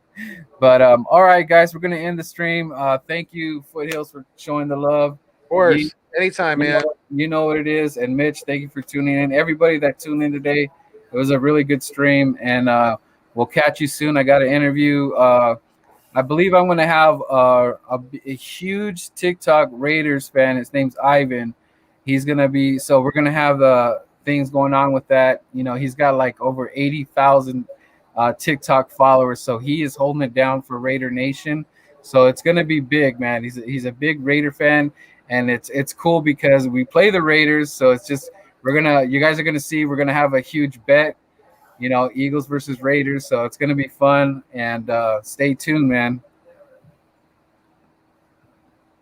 But all right, guys, we're gonna end the stream. Thank you, Foothills, for showing the love. Of course, anytime, man. You know what it is. And Mitch, thank you for tuning in. Everybody that tuned in today, it was a really good stream, and we'll catch you soon. I got an interview. I believe I'm going to have a huge TikTok Raiders fan. His name's Ivan. He's going to be – so we're going to have things going on with that. He's got like over 80,000 TikTok followers, so he is holding it down for Raider Nation. So it's going to be big, man. He's a big Raider fan. And it's cool because we play the Raiders, so it's just you guys are gonna see we're gonna have a huge bet, Eagles versus Raiders, so it's gonna be fun and stay tuned, man.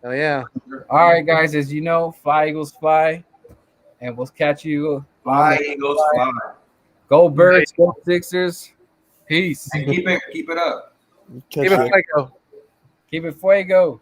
Oh yeah! All right, guys, as you know, fly Eagles fly, and we'll catch you. Fly Eagles fly. Go Birds, go Sixers. Peace. And keep it up. Keep it fuego. Keep it fuego.